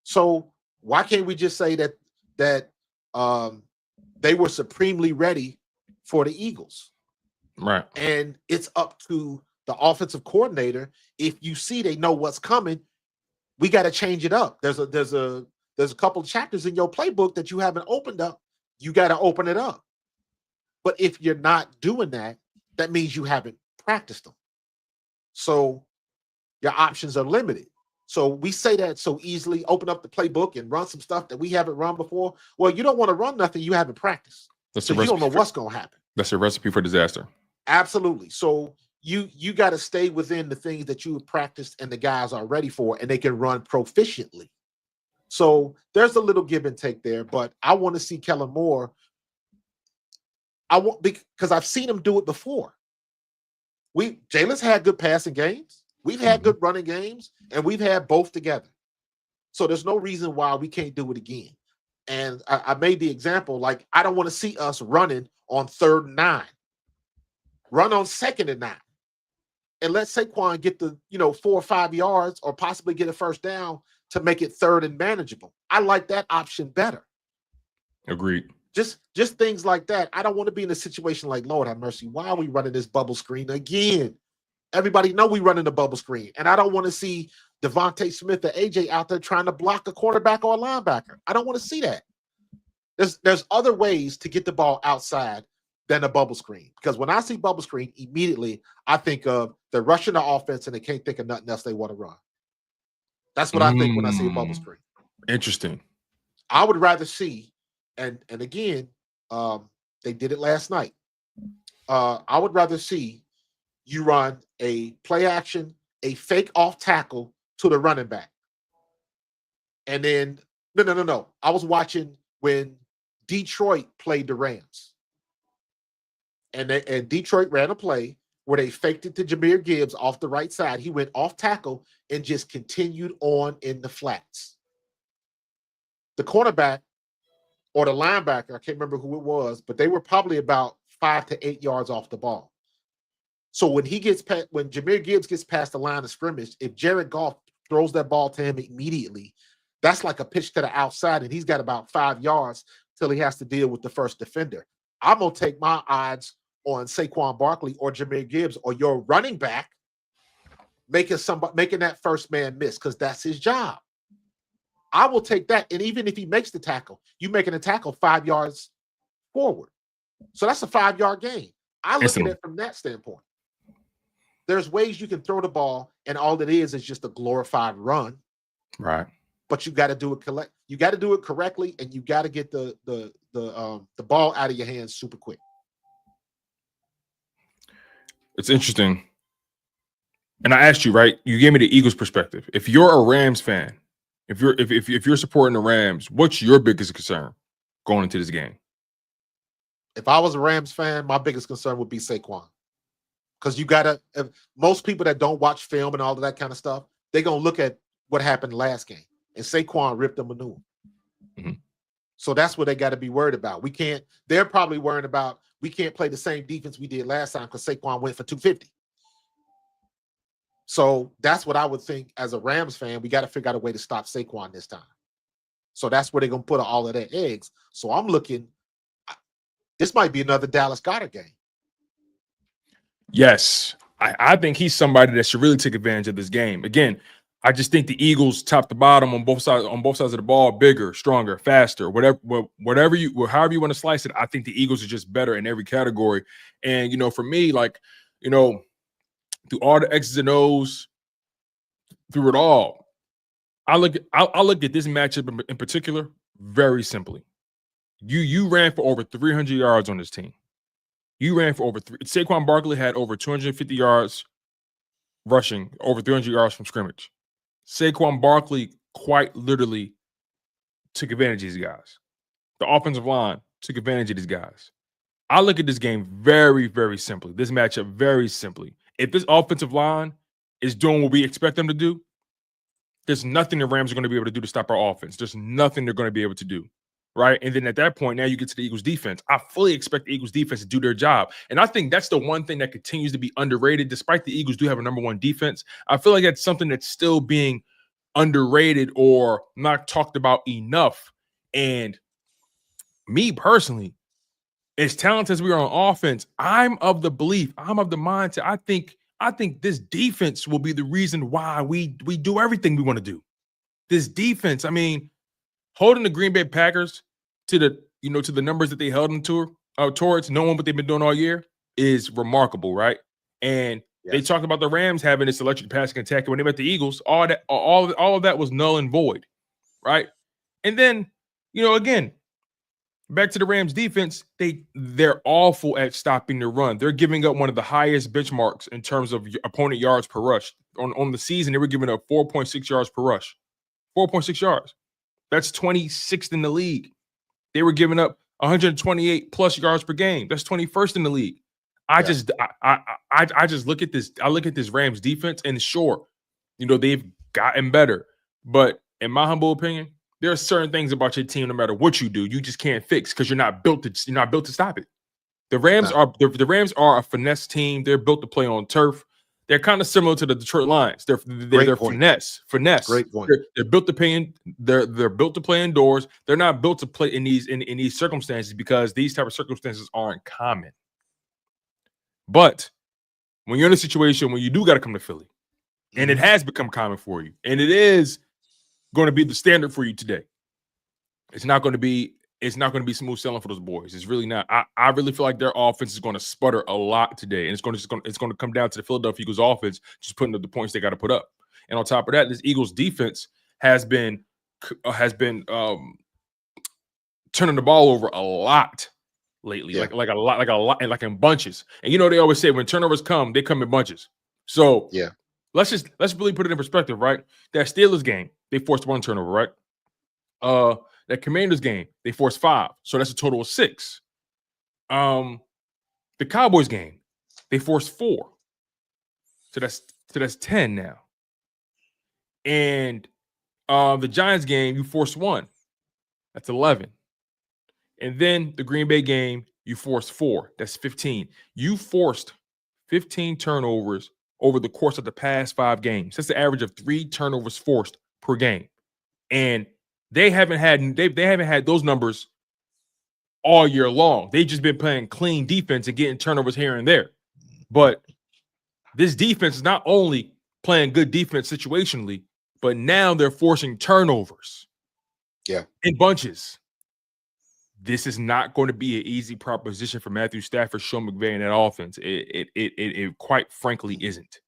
So why can't we just say that they were supremely ready for the Eagles? Right. And it's up to the offensive coordinator. If you see they know what's coming, we got to change it up. There's a couple of chapters in your playbook that you haven't opened up. You got to open it up. But if you're not doing that, that means you haven't practiced them. So your options are limited. So we say that so easily, open up the playbook and run some stuff that we haven't run before. Well, you don't want to run nothing you haven't practiced. So you don't know what's going to happen. That's a recipe for disaster. Absolutely. So you got to stay within the things that you have practiced and the guys are ready for, and they can run proficiently. So there's a little give and take there, but I want to see Kellen Moore. Because I've seen him do it before. Jalen's had good passing games. We've had good running games, and we've had both together. So there's no reason why we can't do it again. And I made the example, like, I don't want to see us running on 3rd and 9. Run on 2nd and 9. And let Saquon get the 4 or 5 yards, or possibly get a first down to make it 3rd and manageable. I like that option better. Agreed. Just things like that. I don't want to be in a situation like, Lord have mercy, why are we running this bubble screen again? Everybody know we running the bubble screen. And I don't want to see Devontae Smith or AJ out there trying to block a quarterback or a linebacker. I don't want to see that. There's other ways to get the ball outside than a bubble screen. Because when I see bubble screen, immediately I think of they're rushing the offense and they can't think of nothing else they want to run. That's what I think when I see a bubble screen. Interesting. I would rather see, and again, they did it last night. I would rather see you run a play action, a fake off tackle to the running back. And then, no. I was watching when Detroit played the Rams. And Detroit ran a play where they faked it to Jahmyr Gibbs off the right side. He went off tackle and just continued on in the flats. The cornerback or the linebacker, I can't remember who it was, but they were probably about 5 to 8 yards off the ball. So when Jahmyr Gibbs gets past the line of scrimmage, if Jared Goff throws that ball to him immediately, that's like a pitch to the outside, and he's got about 5 yards till he has to deal with the first defender. I'm going to take my odds on Saquon Barkley or Jahmyr Gibbs or your running back making that first man miss, because that's his job. I will take that. And even if he makes the tackle, you making a tackle 5 yards forward. So that's a 5-yard gain. I look at it from that standpoint. There's ways you can throw the ball, and all it is just a glorified run. Right. But you got to do it You got to do it correctly, and you got to get the ball out of your hands super quick. It's interesting. And I asked you, right? You gave me the Eagles perspective. If you're a Rams fan, if you're supporting the Rams, what's your biggest concern going into this game? If I was a Rams fan, my biggest concern would be Saquon. Because you gotta, most people that don't watch film and all of that kind of stuff, they're gonna look at what happened last game. And Saquon ripped them a new one. Mm-hmm. So that's what they got to be worried about. They're probably worried about we can't play the same defense we did last time because Saquon went for 250. So that's what I would think as a Rams fan. We got to figure out a way to stop Saquon this time. So that's where they're going to put all of their eggs. So I'm looking, this might be another Dallas Goedert game. Yes. I think he's somebody that should really take advantage of this game. Again, I just think the Eagles top to bottom on both sides of the ball, bigger, stronger, faster, however you want to slice it. I think the Eagles are just better in every category. And, for me, through all the X's and O's, through it all, I look at this matchup in particular very simply. You ran for over 300 yards on this team. You ran for Saquon Barkley had over 250 yards rushing, over 300 yards from scrimmage. Saquon Barkley quite literally took advantage of these guys. The offensive line took advantage of these guys. I look at this game very, very simply. This matchup very simply. If this offensive line is doing what we expect them to do, there's nothing the Rams are going to be able to do to stop our offense. There's nothing they're going to be able to do, right? And then at that point, now you get to the Eagles defense. I fully expect the Eagles defense to do their job. And I think that's the one thing that continues to be underrated, despite the Eagles do have a number one defense. I feel like that's something that's still being underrated or not talked about enough. And me personally, as talented as we are on offense, I'm of the mindset. I think this defense will be the reason why we do everything we want to do. This defense, holding the Green Bay Packers to the numbers that they held them towards, knowing what they've been doing all year, is remarkable, right? And they talked about the Rams having this electric passing attack. When they met the Eagles, all of that was null and void, right? And then, again, back to the Rams defense, they're awful at stopping the run. They're giving up one of the highest benchmarks in terms of opponent yards per rush. On the season, they were giving up 4.6 yards per rush. 4.6 yards. That's 26th in the league. They were giving up 128 plus yards per game. That's 21st in the league. I just look at this. I look at this Rams defense, and sure, they've gotten better. But in my humble opinion, there are certain things about your team, no matter what you do, you just can't fix because you're not built to stop it. The Rams are a finesse team. They're built to play on turf. They're kind of similar to the Detroit Lions. They're finesse. Great point. They're built to play. They're built to play indoors. They're not built to play in these circumstances because these type of circumstances aren't common. But when you're in a situation where you do got to come to Philly, and it has become common for you, and it is going to be the standard for you today, it's not going to be it's not going to be smooth sailing for those boys. It's really not. I really feel like their offense is going to sputter a lot today, and it's going to come down to the Philadelphia Eagles offense just putting up the points they got to put up. And on top of that, this Eagles defense has been turning the ball over a lot lately, Yeah. like a lot, and like in bunches. And you know they always say when turnovers come, they come in bunches. So Yeah. let's really put it in perspective, right? That Steelers game, they forced 1 turnover, right? That Commanders game, they forced 5, so that's a total of 6. The Cowboys game, they forced 4, so that's 10 now. And the Giants game, you forced 1, that's 11. And then the Green Bay game, you forced 4, that's 15. You forced 15 turnovers over the course of the past 5 games. That's the average of 3 turnovers forced per game, and they haven't had those numbers all year long. They've just been playing clean defense and getting turnovers here and there. But this defense is not only playing good defense situationally, but now they're forcing turnovers. Yeah. In bunches. This is not going to be an easy proposition for Matthew Stafford, Sean McVay, and that offense. It quite frankly isn't.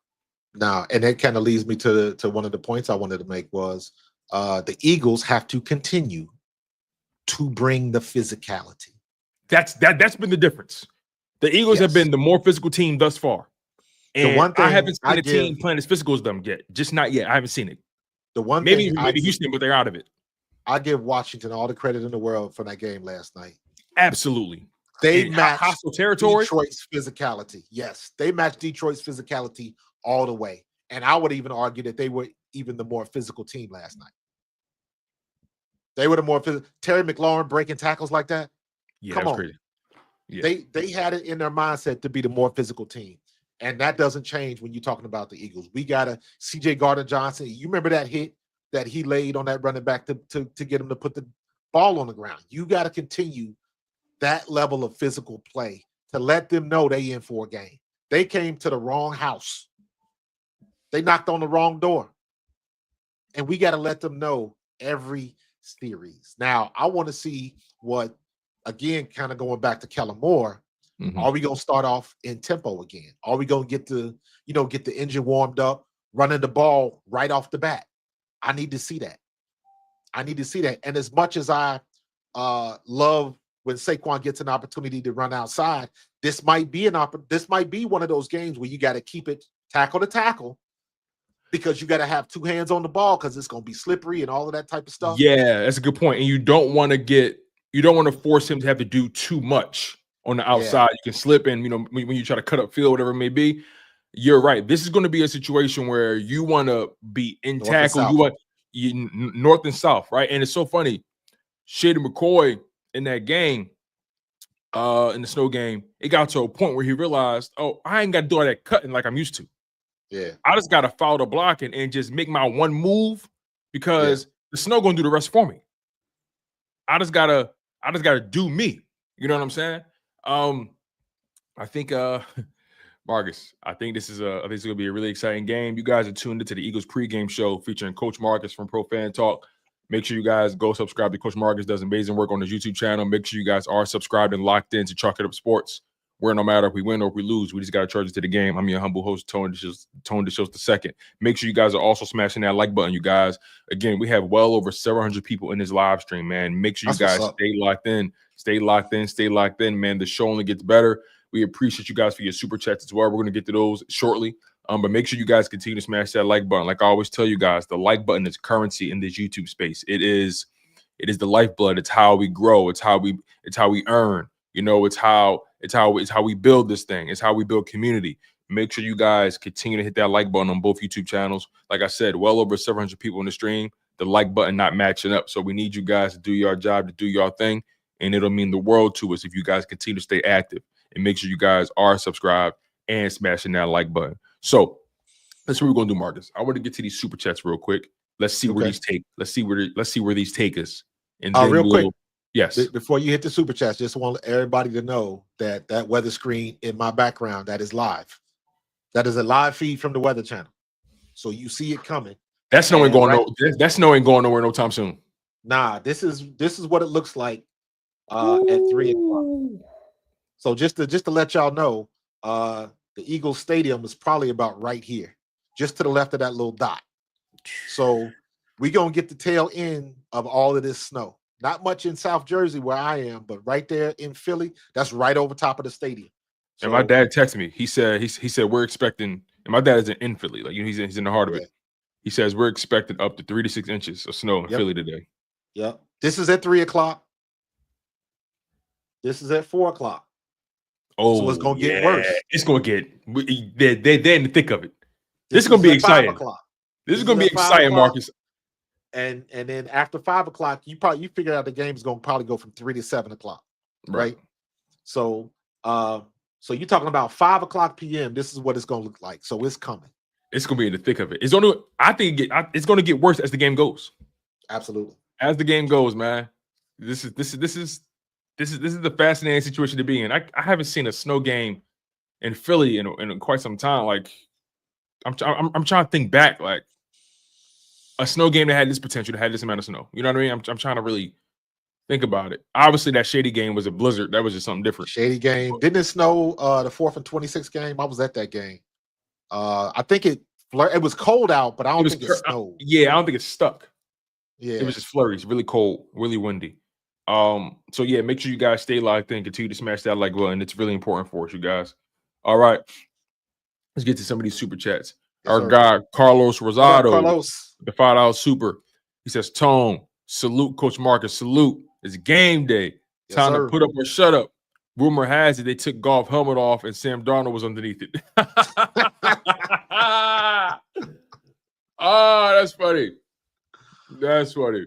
Now, and that kind of leads me to one of the points I wanted to make was the Eagles have to continue to bring the physicality. That's been the difference. The Eagles have been the more physical team thus far. And the one thing I haven't seen a team playing as physical as them yet. Just not yet. I haven't seen it. The one maybe thing Houston, but they're out of it. I give Washington all the credit in the world for that game last night. Absolutely. They matched hostile territory. Detroit's physicality. Yes, they matched Detroit's physicality all the way. And I would even argue that they were even the more physical team last night. They were the more physical. Terry McLaurin breaking tackles like that. Yeah, come on. Crazy. Yeah. They had it in their mindset to be the more physical team. And that doesn't change when you're talking about the Eagles. We got a CJ Gardner-Johnson. You remember that hit that he laid on that running back to get him to put the ball on the ground. You got to continue that level of physical play to let them know they in for a game. They came to the wrong house. They knocked on the wrong door. And we got to let them know every series. Now, I want to see what, again, kind of going back to Kellen Moore, are we going to start off in tempo again? Are we going to get the engine warmed up, running the ball right off the bat? I need to see that. And as much as I love when Saquon gets an opportunity to run outside, this might be one of those games where you got to keep it tackle to tackle, because you got to have 2 hands on the ball because it's going to be slippery and all of that type of stuff. Yeah, that's a good point. And you don't want to force him to have to do too much on the outside. You can slip in, when you try to cut up field, whatever it may be. You're right. This is going to be a situation where you want to be in tackle. You want north and south, right? And it's so funny. Shady McCoy in that game, in the snow game, it got to a point where he realized, oh, I ain't got to do all that cutting like I'm used to. Yeah, I just got to follow the blocking and just make my one move, because the snow going to do the rest for me. I just gotta do me. You know what I'm saying? I think Marcus, I think this is going to be a really exciting game. You guys are tuned into the Eagles pregame show featuring Coach Marcus from Pro Fan Talk. Make sure you guys go subscribe to Coach Marcus. Does amazing work on his YouTube channel. Make sure you guys are subscribed and locked in to Chalk It Up Sports, where no matter if we win or if we lose, we just got to charge it to the game. I'm your humble host, Tone DeShields II. Make sure you guys are also smashing that like button, you guys. Again, we have well over 700 people in this live stream, man. Make sure you guys stay locked in. Stay locked in, man. The show only gets better. We appreciate you guys for your super chats as well. We're going to get to those shortly. But make sure you guys continue to smash that like button. Like I always tell you guys, the like button is currency in this YouTube space. It is the lifeblood. It's how we grow. It's how we earn. It's how we build this thing. It's how we build community. Make sure you guys continue to hit that like button on both YouTube channels. Like I said, well over 700 people in the stream. The like button not matching up. So we need you guys to do your job, to do your thing. And it'll mean the world to us if you guys continue to stay active. And make sure you guys are subscribed and smashing that like button. So that's what we're gonna do, Marcus. I want to get to these super chats real quick. Let's see where these take. Let's see where these take us. And then real quick, yes. Before you hit the super chats, just want everybody to know that weather screen in my background, that is live. That is a live feed from the Weather Channel, so you see it coming. That snow ain't going That snow ain't going nowhere no time soon. Nah, this is what it looks like at 3:00. So just to let y'all know, the Eagles Stadium is probably about right here, just to the left of that little dot. So we're gonna get the tail end of all of this snow. Not much in South Jersey where I am, but right there in Philly, that's right over top of the stadium. So, and my dad texted me. He said we're expecting, and my dad is in Philly, like he's in the heart of it. He says we're expecting up to 3 to 6 inches of snow in Philly today. Yep. This is at 3:00. This is at 4:00. Oh, so it's gonna get worse. It's gonna get they're in the thick of it. This is gonna be exciting. This is gonna be exciting, Marcus. And then after 5:00, you figure out the game is gonna probably go from 3 to 7:00, right? So so you're talking about 5:00 p.m. This is what it's gonna look like. So it's coming. It's gonna be in the thick of it. I think it's gonna get worse as the game goes. Absolutely. As the game goes, man. This is the fascinating situation to be in. I haven't seen a snow game in Philly in quite some time. Like I'm trying to think back, like a snow game that had this potential, that had this amount of snow. You know what I mean? I'm trying to really think about it. Obviously, that Shady game was a blizzard. That was just something different. Shady game. Didn't it snow the 4th and 26th game? I was at that game. I think it was cold out, but I don't think it snowed. Yeah, I don't think it stuck. Yeah. It was just flurries, really cold, really windy. So yeah, make sure you guys stay locked in, continue to smash that like button. It's really important for us, you guys. All right. Let's get to some of these super chats. Our guy, Carlos Rosado, the $5 super. He says, Tone, salute Coach Marcus, salute. It's game day. Time to put up or shut up. Rumor has it they took golf helmet off and Sam Darnold was underneath it. Oh, that's funny. That's funny.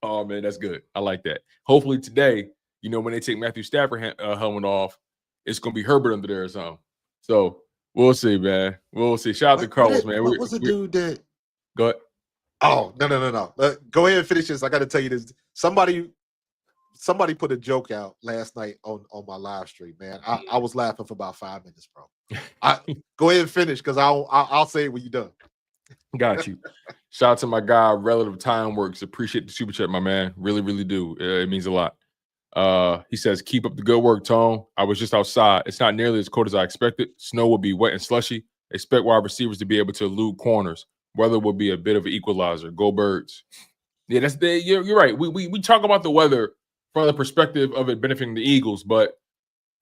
Oh, man, that's good. I like that. Hopefully today, when they take Matthew Stafford helmet off, it's going to be Herbert under there or something. So we'll see, man. We'll see. Shout out to Carlos, man. What was the dude that? Go ahead. Oh, no. Go ahead and finish this. I got to tell you this. Somebody put a joke out last night on my live stream, man. I was laughing for about 5 minutes, bro. Go ahead and finish because I'll say it when you're done. Got you. Shout out to my guy, Relative Time Works. Appreciate the super chat, my man. Really, really do. It means a lot. He says, keep up the good work, Tone. I was just outside. It's not nearly as cold as I expected. Snow will be wet and slushy. Expect wide receivers to be able to elude corners. Weather will be a bit of an equalizer. Go Birds. Yeah, you're right. We talk about the weather from the perspective of it benefiting the Eagles, but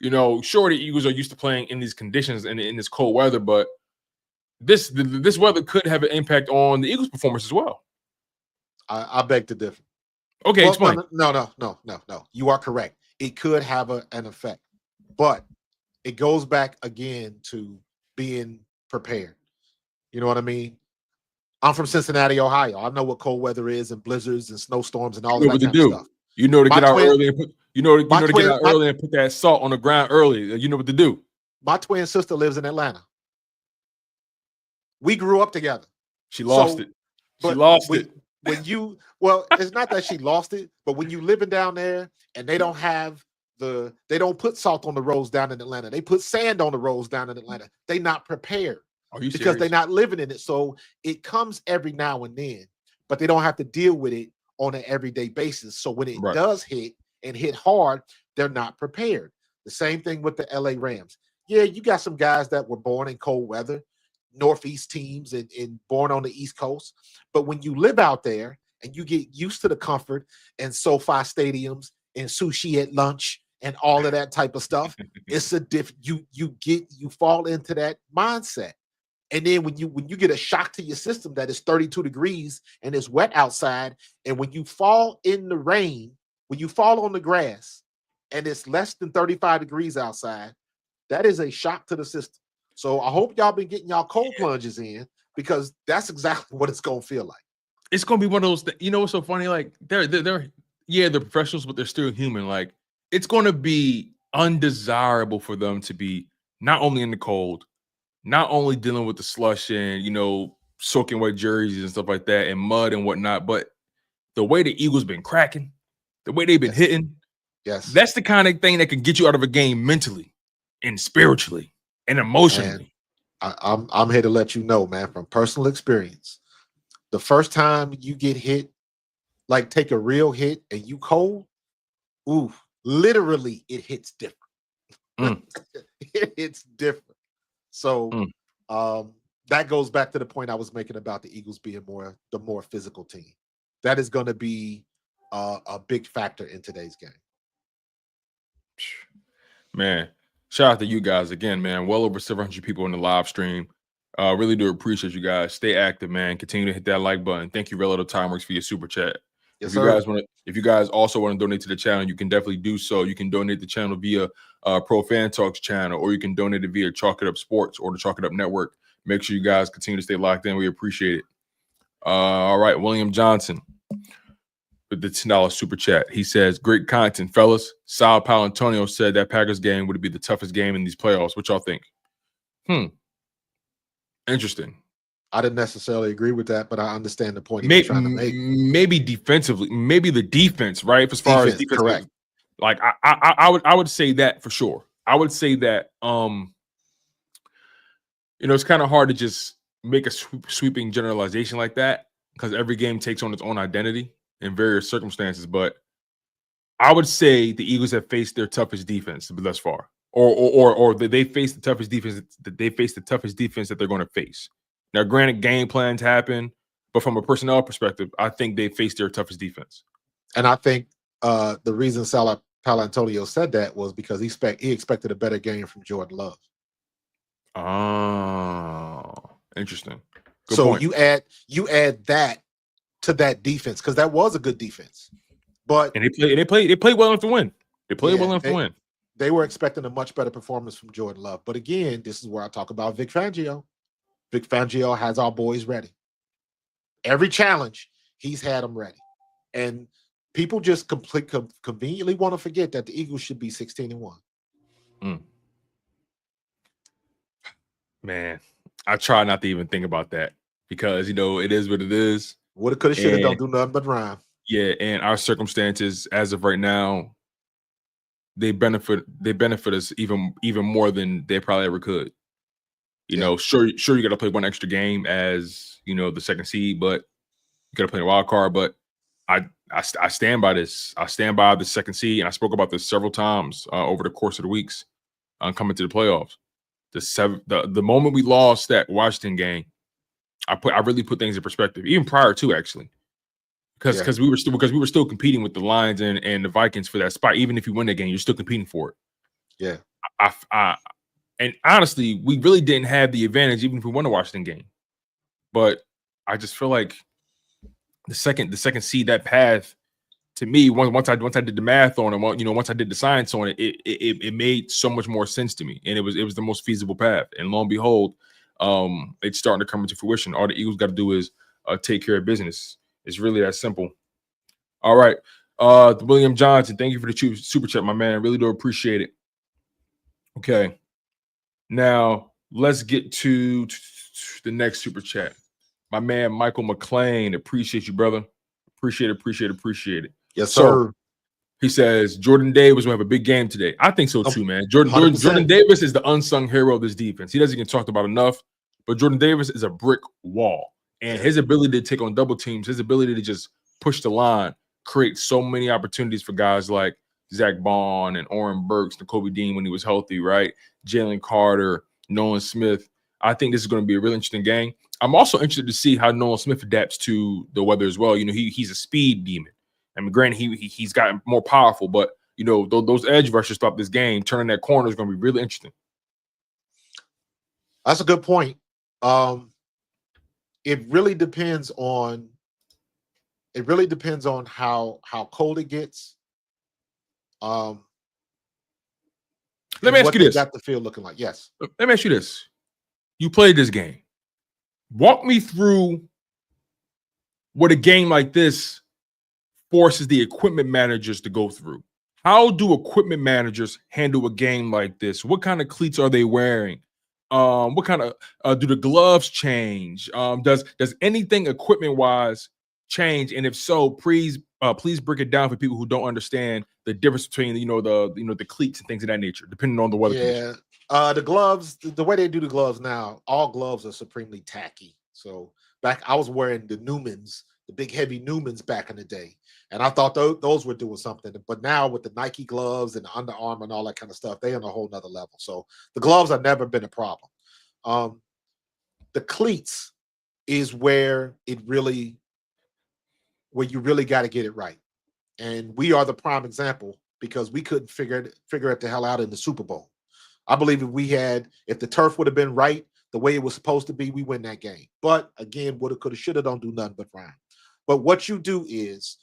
sure, the Eagles are used to playing in these conditions and in this cold weather, but this weather could have an impact on the Eagles' performance as well. I beg to differ. Okay, explain. No. You are correct. It could have an effect, but it goes back again to being prepared. You know what I mean? I'm from Cincinnati, Ohio. I know what cold weather is and blizzards and snowstorms and all that kind of stuff. You know to get out early and put that salt on the ground early. You know what to do. My twin sister lives in Atlanta. We grew up together. She lost it. It's not that she lost it, but when you living down there and they don't put salt on the roads down in Atlanta. They put sand on the roads down in Atlanta. They not prepared. Are you because they're not living in it. So it comes every now and then, but they don't have to deal with it on an everyday basis. So when it does hit and hit hard, they're not prepared. The same thing with the LA Rams. Yeah, you got some guys that were born in cold weather, Northeast teams and born on the East Coast. But when you live out there and you get used to the comfort and SoFi stadiums and sushi at lunch and all of that type of stuff, it's you fall into that mindset. And then when you get a shock to your system that is 32 degrees and it's wet outside, and when you fall in the rain, when you fall on the grass and it's less than 35 degrees outside, that is a shock to the system. So I hope y'all been getting y'all cold plunges in because that's exactly what it's gonna feel like. It's gonna be one of those. What's so funny? Like they're professionals, but they're still human. Like it's gonna be undesirable for them to be not only in the cold, not only dealing with the slush and, soaking wet jerseys and stuff like that and mud and whatnot, but the way the Eagles been cracking, the way they've been hitting, that's the kind of thing that can get you out of a game mentally and spiritually and emotionally. And I'm here to let you know, man, from personal experience, the first time you get hit, like take a real hit and you cold, Ooh, literally, it hits different. Mm. It's different. So that goes back to the point I was making about the Eagles being the more physical team. That is going to be a big factor in today's game. Man, shout out to you guys again, man. Well over 700 people in the live stream. Really do appreciate you guys. Stay active, man. Continue to hit that like button. Thank you, Relative Timeworks, for your super chat. Yes, if you guys also want to donate to the channel, you can definitely do so. You can donate the channel via Pro Fan Talks channel, or you can donate it via Chalk It Up Sports or the Chalk It Up Network. Make sure you guys continue to stay locked in. We appreciate it. All right, William Johnson with the $10 super chat. He says, great content, fellas. Sal Palantonio said that Packers game would be the toughest game in these playoffs. What y'all think? Interesting. I didn't necessarily agree with that, but I understand the point he's trying to make. Maybe defensively, maybe the defense, right? As far as defense, correct. Like I would say that for sure. I would say that it's kind of hard to just make a sweeping generalization like that because every game takes on its own identity in various circumstances. But I would say the Eagles have faced their toughest defense thus far, or they face the toughest defense that they're going to face. Now, granted, game plans happen, but from a personnel perspective, I think they faced their toughest defense. And I think the reason Sal Palantonio said that was because he expected a better game from Jordan Love. Oh, interesting. Good so point. you add that to that defense because that was a good defense, but they played well enough to win. They played well enough to win. They were expecting a much better performance from Jordan Love, but again, this is where I talk about Vic Fangio. Vic Fangio has our boys ready. Every challenge, he's had them ready, and people just conveniently want to forget that the Eagles should be 16-1. Man, I try not to even think about that because it is what it is. Woulda, coulda, shoulda, don't do nothing but rhyme. Yeah, and our circumstances as of right now, they benefit us even more than they probably ever could. Sure you got to play one extra game as the second seed, but you got to play a wild card. But I stand by this. I stand by the second seed, and I spoke about this several times over the course of the weeks coming to the playoffs. The moment we lost that Washington game, I really put things in perspective, even prior to actually, because we were still competing with the Lions and the Vikings for that spot. Even if you win that game, you're still competing for it. Yeah. And honestly, we really didn't have the advantage even if we won the Washington game. But I just feel like the second seed, that path, to me, once I did the math on it, once I did the science on it, it made so much more sense to me, and it was the most feasible path. And lo and behold, it's starting to come into fruition. All the Eagles got to do is take care of business. It's really that simple. All right, William Johnson, thank you for the super chat, my man. I really do appreciate it. Okay, now let's get to the next super chat. My man Michael McLean, appreciate you, brother. Appreciate it. Yes, sir. So, he says Jordan Davis will have a big game today. I think so too, man. Jordan Davis is the unsung hero of this defense. He doesn't get talked about enough, but Jordan Davis is a brick wall. And his ability to take on double teams, his ability to just push the line, create so many opportunities for guys like Zach Bond and Oren Burks, Nakobe Dean when he was healthy, right? Jalen Carter, Nolan Smith. I think this is going to be a really interesting game. I'm also interested to see how Nolan Smith adapts to the weather as well. He's a speed demon. I mean, granted, he's gotten more powerful, but those edge rushers throughout this game, turning that corner is going to be really interesting. That's a good point. It really depends on how cold it gets. Let me ask you this: got the field looking like? Yes. Let me ask you this: you played this game. Walk me through what a game like this forces the equipment managers to go through. How do equipment managers handle a game like this? What kind of cleats are they wearing? What kind of do the gloves change? Does anything equipment wise change? And if so, please break it down for people who don't understand the difference between the cleats and things of that nature, depending on the weather conditions. The gloves, the way they do the gloves now, all gloves are supremely tacky. So back, I was wearing the Newmans, the big heavy Newmans back in the day. And I thought those were doing something. But now with the Nike gloves and the Under Armour and all that kind of stuff, they're on a whole nother level. So the gloves have never been a problem. The cleats is where you really got to get it right. And we are the prime example because we couldn't figure it the hell out in the Super Bowl. I believe if the turf would have been right the way it was supposed to be, we win that game. But again, woulda, coulda, shoulda, don't do nothing but rhyme. But what you do is,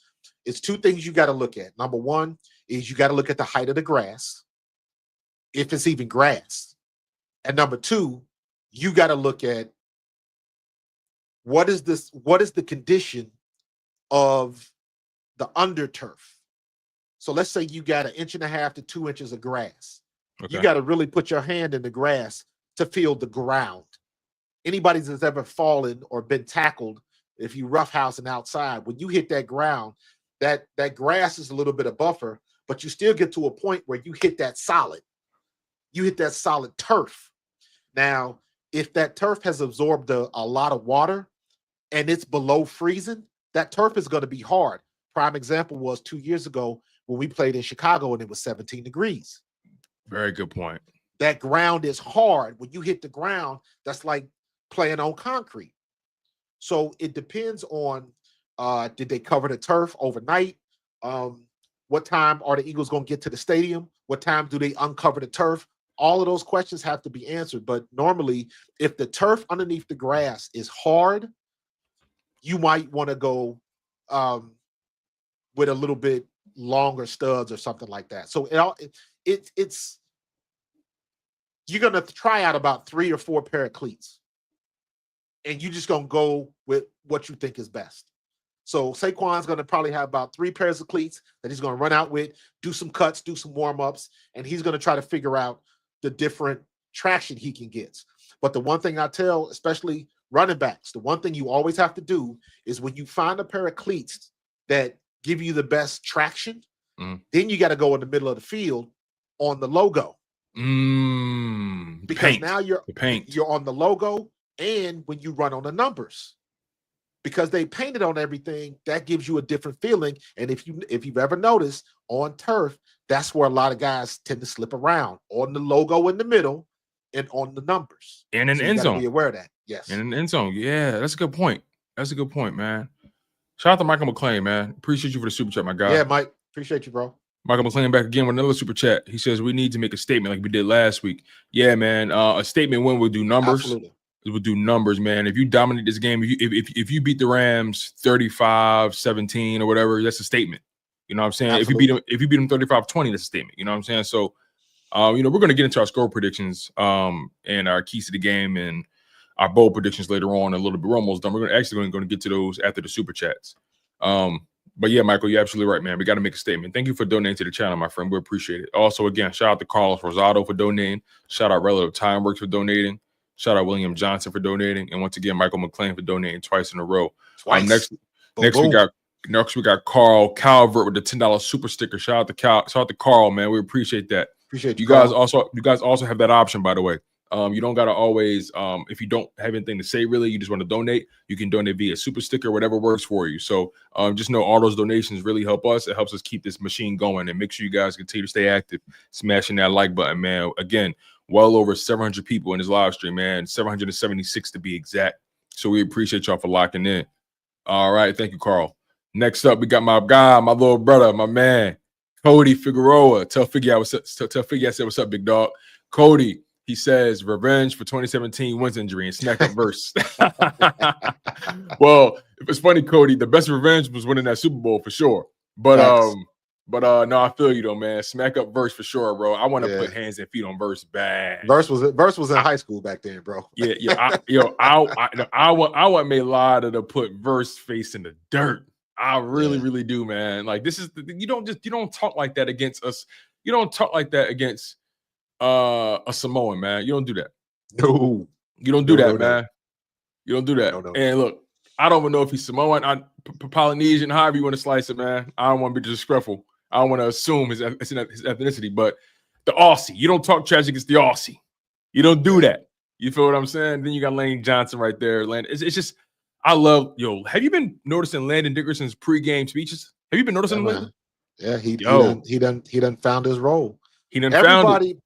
it's two things you got to look at. Number one is you got to look at the height of the grass, if it's even grass. And number two, you got to look at what is the condition of the under turf. So let's say you got 1.5 inches to 2 inches of grass. Okay. You got to really put your hand in the grass to feel the ground. Anybody that's ever fallen or been tackled, if you roughhousing outside, when you hit that ground, that grass is a little bit of buffer, but you still get to a point where you hit that solid. You hit that solid turf. Now, if that turf has absorbed a lot of water and it's below freezing, that turf is going to be hard. Prime example was 2 years ago when we played in Chicago and it was 17 degrees. Very good point. That ground is hard. When you hit the ground, that's like playing on concrete. So it depends on, did they cover the turf overnight? What time are the Eagles going to get to the stadium? What time do they uncover the turf? All of those questions have to be answered. But normally, if the turf underneath the grass is hard, you might want to go with a little bit longer studs or something like that. So it's you're going to try out about 3 or 4 pair of cleats. And you're just going to go with what you think is best. So Saquon's going to probably have about 3 pairs of cleats that he's going to run out with, do some cuts, do some warm-ups, and he's going to try to figure out the different traction he can get. But the one thing I tell, especially running backs, the one thing you always have to do is when you find a pair of cleats that give you the best traction, then you got to go in the middle of the field on the logo. Because now you're on the logo, and when you run on the numbers, because they painted on everything, that gives you a different feeling. And if you've ever noticed on turf, that's where a lot of guys tend to slip around, on the logo in the middle and on the numbers. And in the end zone. Be aware of that. Yes. And in the end zone. Yeah, that's a good point. That's a good point, man. Shout out to Michael McClain, man. Appreciate you for the super chat, my guy. Yeah, Mike. Appreciate you, bro. Michael McClain back again with another super chat. He says we need to make a statement like we did last week. Yeah, man. A statement when we'll do numbers. Absolutely. We'll do numbers, man. If you dominate this game, if you beat the Rams 35-17 or whatever, that's a statement. You know what I'm saying? Absolutely. If you beat them 35-20, that's a statement. You know what I'm saying? So, we're going to get into our score predictions and our keys to the game and our bold predictions later on a little bit. We're almost done. We're going to get to those after the super chats. But yeah, Michael, you're absolutely right, man. We got to make a statement. Thank you for donating to the channel, my friend. We appreciate it. Also, again, shout out to Carlos Rosado for donating. Shout out Relative Time Works for donating. Shout out William Johnson for donating. And once again, Michael McClain for donating twice in a row. Next we got Carl Calvert with the $10 super sticker. Shout out to Carl, man. We appreciate that. Appreciate you guys. You guys also have that option, by the way. You don't gotta always, if you don't have anything to say, really, you just want to donate, you can donate via super sticker, whatever works for you. So just know all those donations really help us. It helps us keep this machine going, and make sure you guys continue to stay active, smashing that like button, man. Again, well over 700 people in this live stream, man, 776 to be exact. So we appreciate y'all for locking in. All right, thank you, Carl. Next up, we got my guy, my little brother, my man, Cody Figueroa. Tell Figgy I said what's up, big dog. Cody. He says, revenge for 2017 Wentz injury and smack up verse. Well, it's funny, Cody. The best revenge was winning that Super Bowl for sure. But no, I feel you though, man. Smack up verse for sure, bro. I want to put hands and feet on verse bad. Verse was in high school back then, bro. Yeah. I want me a lot of to put verse face in the dirt. I really do, man. Like this is you don't talk like that against us. You don't talk like that against a Samoan, man. You don't do that. No, you don't do that, man. You don't do that. No. And look, I don't even know if he's Samoan, Polynesian, however you want to slice it, man. I don't want to be disrespectful. I don't want to assume his ethnicity, but the Aussie, you don't talk trash against the Aussie. You don't do that. You feel what I'm saying? Then you got Lane Johnson right there. It's just, I love Have you been noticing Landon Dickerson's pregame speeches? Have you been noticing them lately? Yeah, he done found his role. He done found it.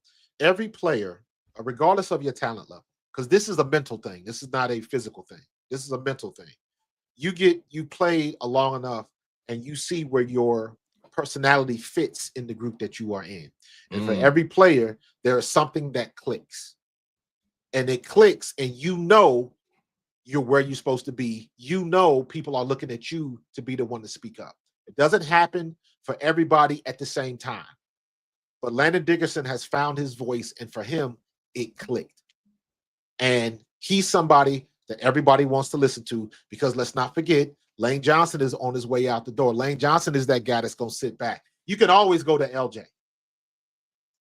Every player, regardless of your talent level, because this is a mental thing. This is not a physical thing. This is a mental thing. You play long enough and you see where your personality fits in the group that you are in. And for every player, there is something that clicks. And it clicks, and you're where you're supposed to be. People are looking at you to be the one to speak up. It doesn't happen for everybody at the same time. But Landon Dickerson has found his voice, and for him, it clicked. And he's somebody that everybody wants to listen to, because let's not forget, Lane Johnson is on his way out the door. Lane Johnson is that guy that's going to sit back. You can always go to LJ,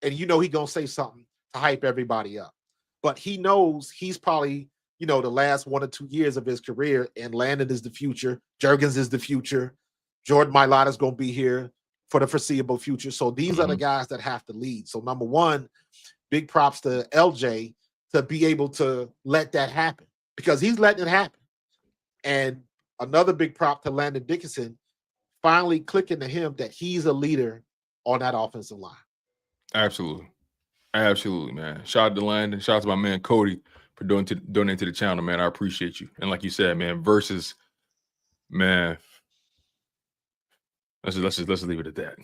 and he's going to say something to hype everybody up. But he knows he's probably, the last 1 or 2 years of his career, and Landon is the future. Juergens is the future. Jordan Mailata is going to be here for the foreseeable future. So these are the guys that have to lead. So number one, big props to LJ to be able to let that happen, because he's letting it happen. And another big prop to Landon Dickerson, finally clicking to him that he's a leader on that offensive line. Absolutely. Absolutely, man. Shout out to Landon. Shout out to my man Cody for donating to the channel, man. I appreciate you. And like you said, man, versus, man, let's just leave it at that.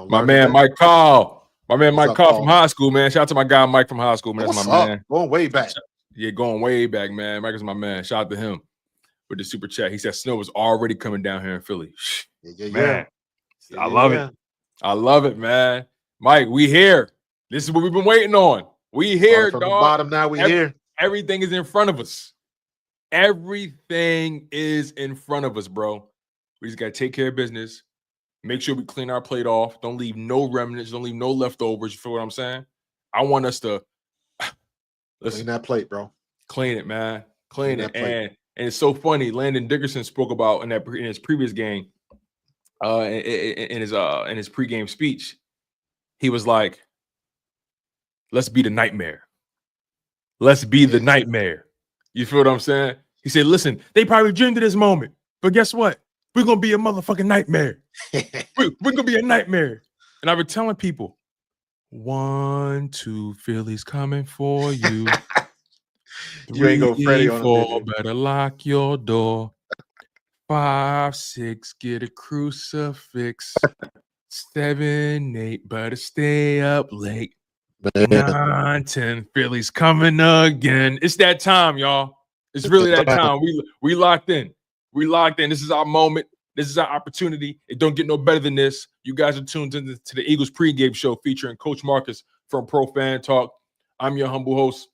My man Mike Call. Mike Call from high school, man. Shout out to my guy Mike from high school, man. That's my man. Going way back. Yeah, going way back, man. Mike is my man. Shout out to him with the super chat. He said snow is already coming down here in Philly. Man, I love it. I love it, man. Mike, we here. This is what we've been waiting on. We here, from dog. The bottom now. We here. Everything is in front of us. Everything is in front of us, bro. We just got to take care of business. Make sure we clean our plate off. Don't leave no remnants. Don't leave no leftovers. You feel what I'm saying? I want us to clean that plate, bro. Clean it, man. Clean it. And it's so funny. Landon Dickerson spoke about in his previous game, in his pregame speech. He was like, "Let's be the nightmare. Let's be the nightmare." You feel what I'm saying? He said, "Listen, they probably dreamed of this moment, but guess what? We're gonna be a motherfucking nightmare. we're gonna be a nightmare." And I've been telling people, 1, 2, Philly's coming for you. You ain't go Freddie on 4, better lock your door. 5, 6, get a crucifix. 7, 8, better stay up late. 9, 10, Philly's coming again. It's that time, y'all. It's really that time. We locked in. We locked in. This is our moment. This is our opportunity. It don't get no better than this. You guys are tuned into the Eagles pregame show featuring Coach Marcus from Pro Fan Talk. I'm your humble host,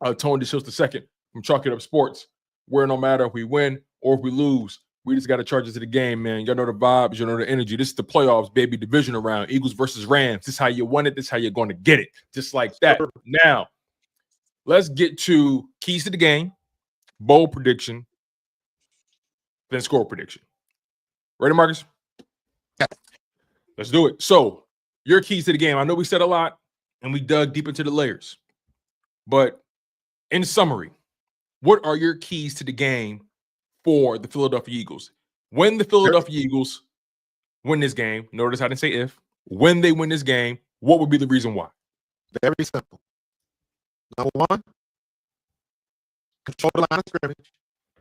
Tone DeShields II from Chalk It Up Sports, where no matter if we win or if we lose, we just got to charge it to the game, man. Y'all know the vibes. You know the energy. This is the playoffs, baby. Divisional round. Eagles versus Rams. This is how you want it. This is how you're going to get it. Just like that. Now, let's get to keys to the game, bold prediction, then score prediction. Ready, Marcus? Yeah. Let's do it. So, your keys to the game. I know we said a lot, and we dug deep into the layers. But in summary, what are your keys to the game for the Philadelphia Eagles? When the Philadelphia Eagles win this game, notice I didn't say if, when they win this game, what would be the reason why? Very simple. Number one, control the line of scrimmage.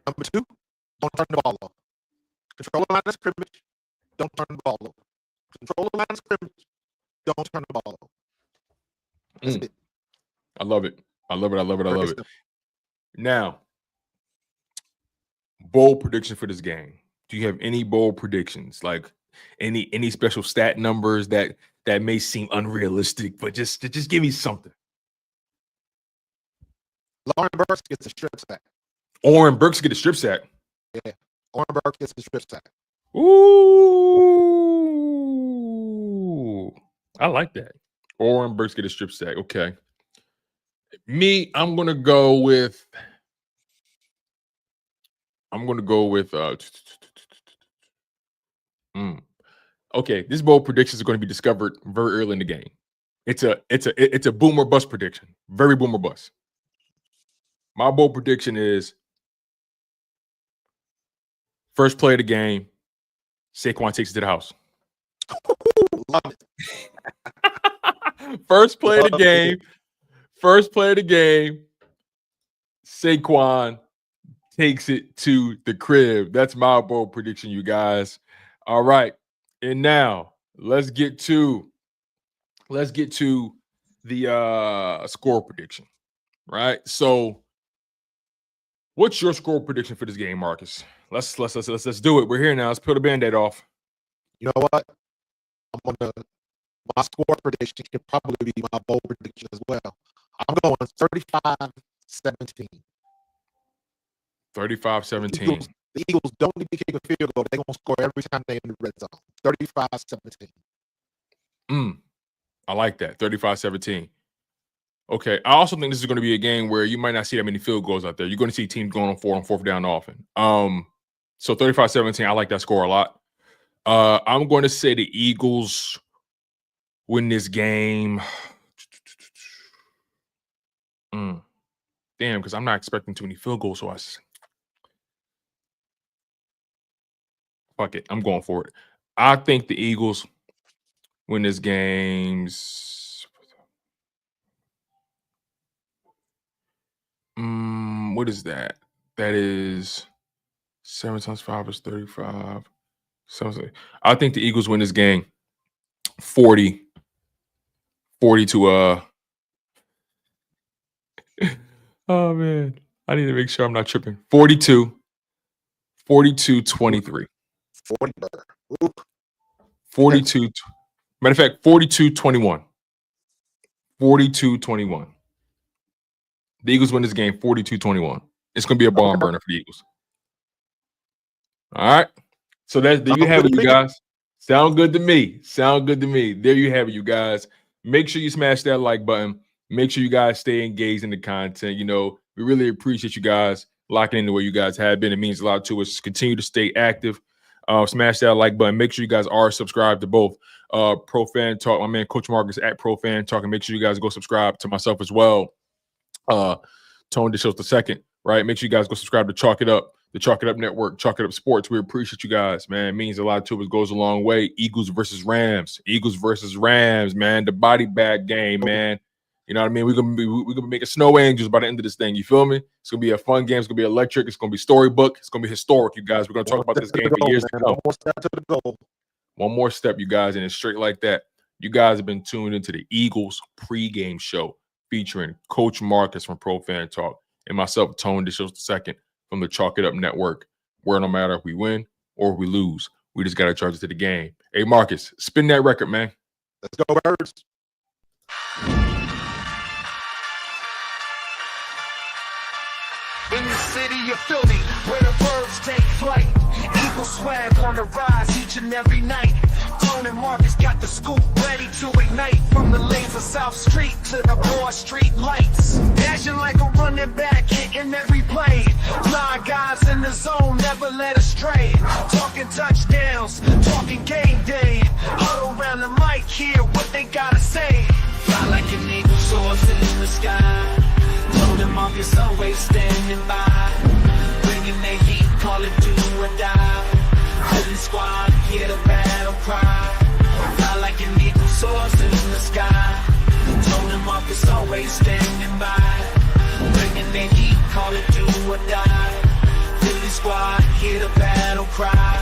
Number two, don't turn the ball over. Control the line of scrimmage. Don't turn the ball over. Control the line of scrimmage. Don't turn the ball over. That's it. I love it. I love it. Now, bold prediction for this game. Do you have any bold predictions? Like any special stat numbers that may seem unrealistic, but just give me something. Lauren Burks gets a strip sack. Oren Burks get a strip sack. Yeah. Oren Burks gets a strip sack. Ooh. I like that. Oren Burks get a strip sack. Okay. Me, I'm gonna go with okay, this bold predictions are going to be discovered very early in the game. It's a boom or bust prediction. Very boom or bust. My bold prediction is First play of the game, Saquon takes it to the house. Love it. First play of the game, Saquon takes it to the crib. That's my bold prediction, you guys. All right. And now let's get to the score prediction. Right? So what's your score prediction for this game, Marcus? Let's do it. We're here now. Let's peel the Band-Aid off. You know what? My score prediction can probably be my bold prediction as well. I'm going 35-17. 35-17. The Eagles don't need to kick a field goal. They're going to score every time they're in the red zone. 35-17. I like that. 35-17. Okay. I also think this is going to be a game where you might not see that many field goals out there. You're going to see teams going on fourth down often. So 35-17, I like that score a lot. I'm going to say the Eagles win this game. Damn, because I'm not expecting too many field goals. So fuck it. I'm going for it. I think the Eagles win this game. What is that? That is 7 times 5 is 35. I think the Eagles win this game 40 to oh man, I need to make sure I'm not tripping. 42-23. 42. Matter of fact, 42-21. 42-21. The Eagles win this game 42-21. It's going to be a barn burner for the Eagles. All right. So there you have it, you guys. Sound good to me. There you have it, you guys. Make sure you smash that like button. Make sure you guys stay engaged in the content. You know, we really appreciate you guys locking into where you guys have been. It means a lot to us. Continue to stay active. Smash that like button. Make sure you guys are subscribed to both Pro Fan Talk, my man Coach Marcus at Pro Fan Talk, and make sure you guys go subscribe to myself as well. Tone DeShields II, right? Make sure you guys go subscribe to Chalk It Up, the Chalk It Up Network, Chalk It Up Sports. We appreciate you guys, man. It means a lot to us. Goes a long way. Eagles versus Rams, man. The body bag game, man. You know what I mean? We're gonna be making snow angels by the end of this thing. You feel me? It's gonna be a fun game. It's gonna be electric. It's gonna be storybook. It's gonna be historic, you guys. We're gonna talk about this game for years to come. One more step to the goal. One more step, you guys, and it's straight like that. You guys have been tuned into the Eagles pregame show featuring Coach Marcus from Pro Fan Talk and myself, Tone DeShields II from the Chalk It Up Network, where no matter if we win or if we lose, we just got to charge it to the game. Hey, Marcus, spin that record, man. Let's go, Birds. In the city of Philly, where the birds take flight, Eagle swag on the rise each and every night. Tone and Marcus got the scoop ready to ignite. From the lanes of South Street to the Broad Street lights, dashing like a running back, hitting every play. 9 guys in the zone, never led astray. Talking touchdowns, talking game day. Huddle around the mic, hear what they gotta say. Fly like an eagle, soars in the sky. Tone and Marcus always standing by, bringing their heat, call it do or die. Philly squad, hear the battle cry. Fly like an eagle, soars in the sky. Tone and Marcus always standing by, bringing their heat, call it do or die. Philly squad, hear the battle cry.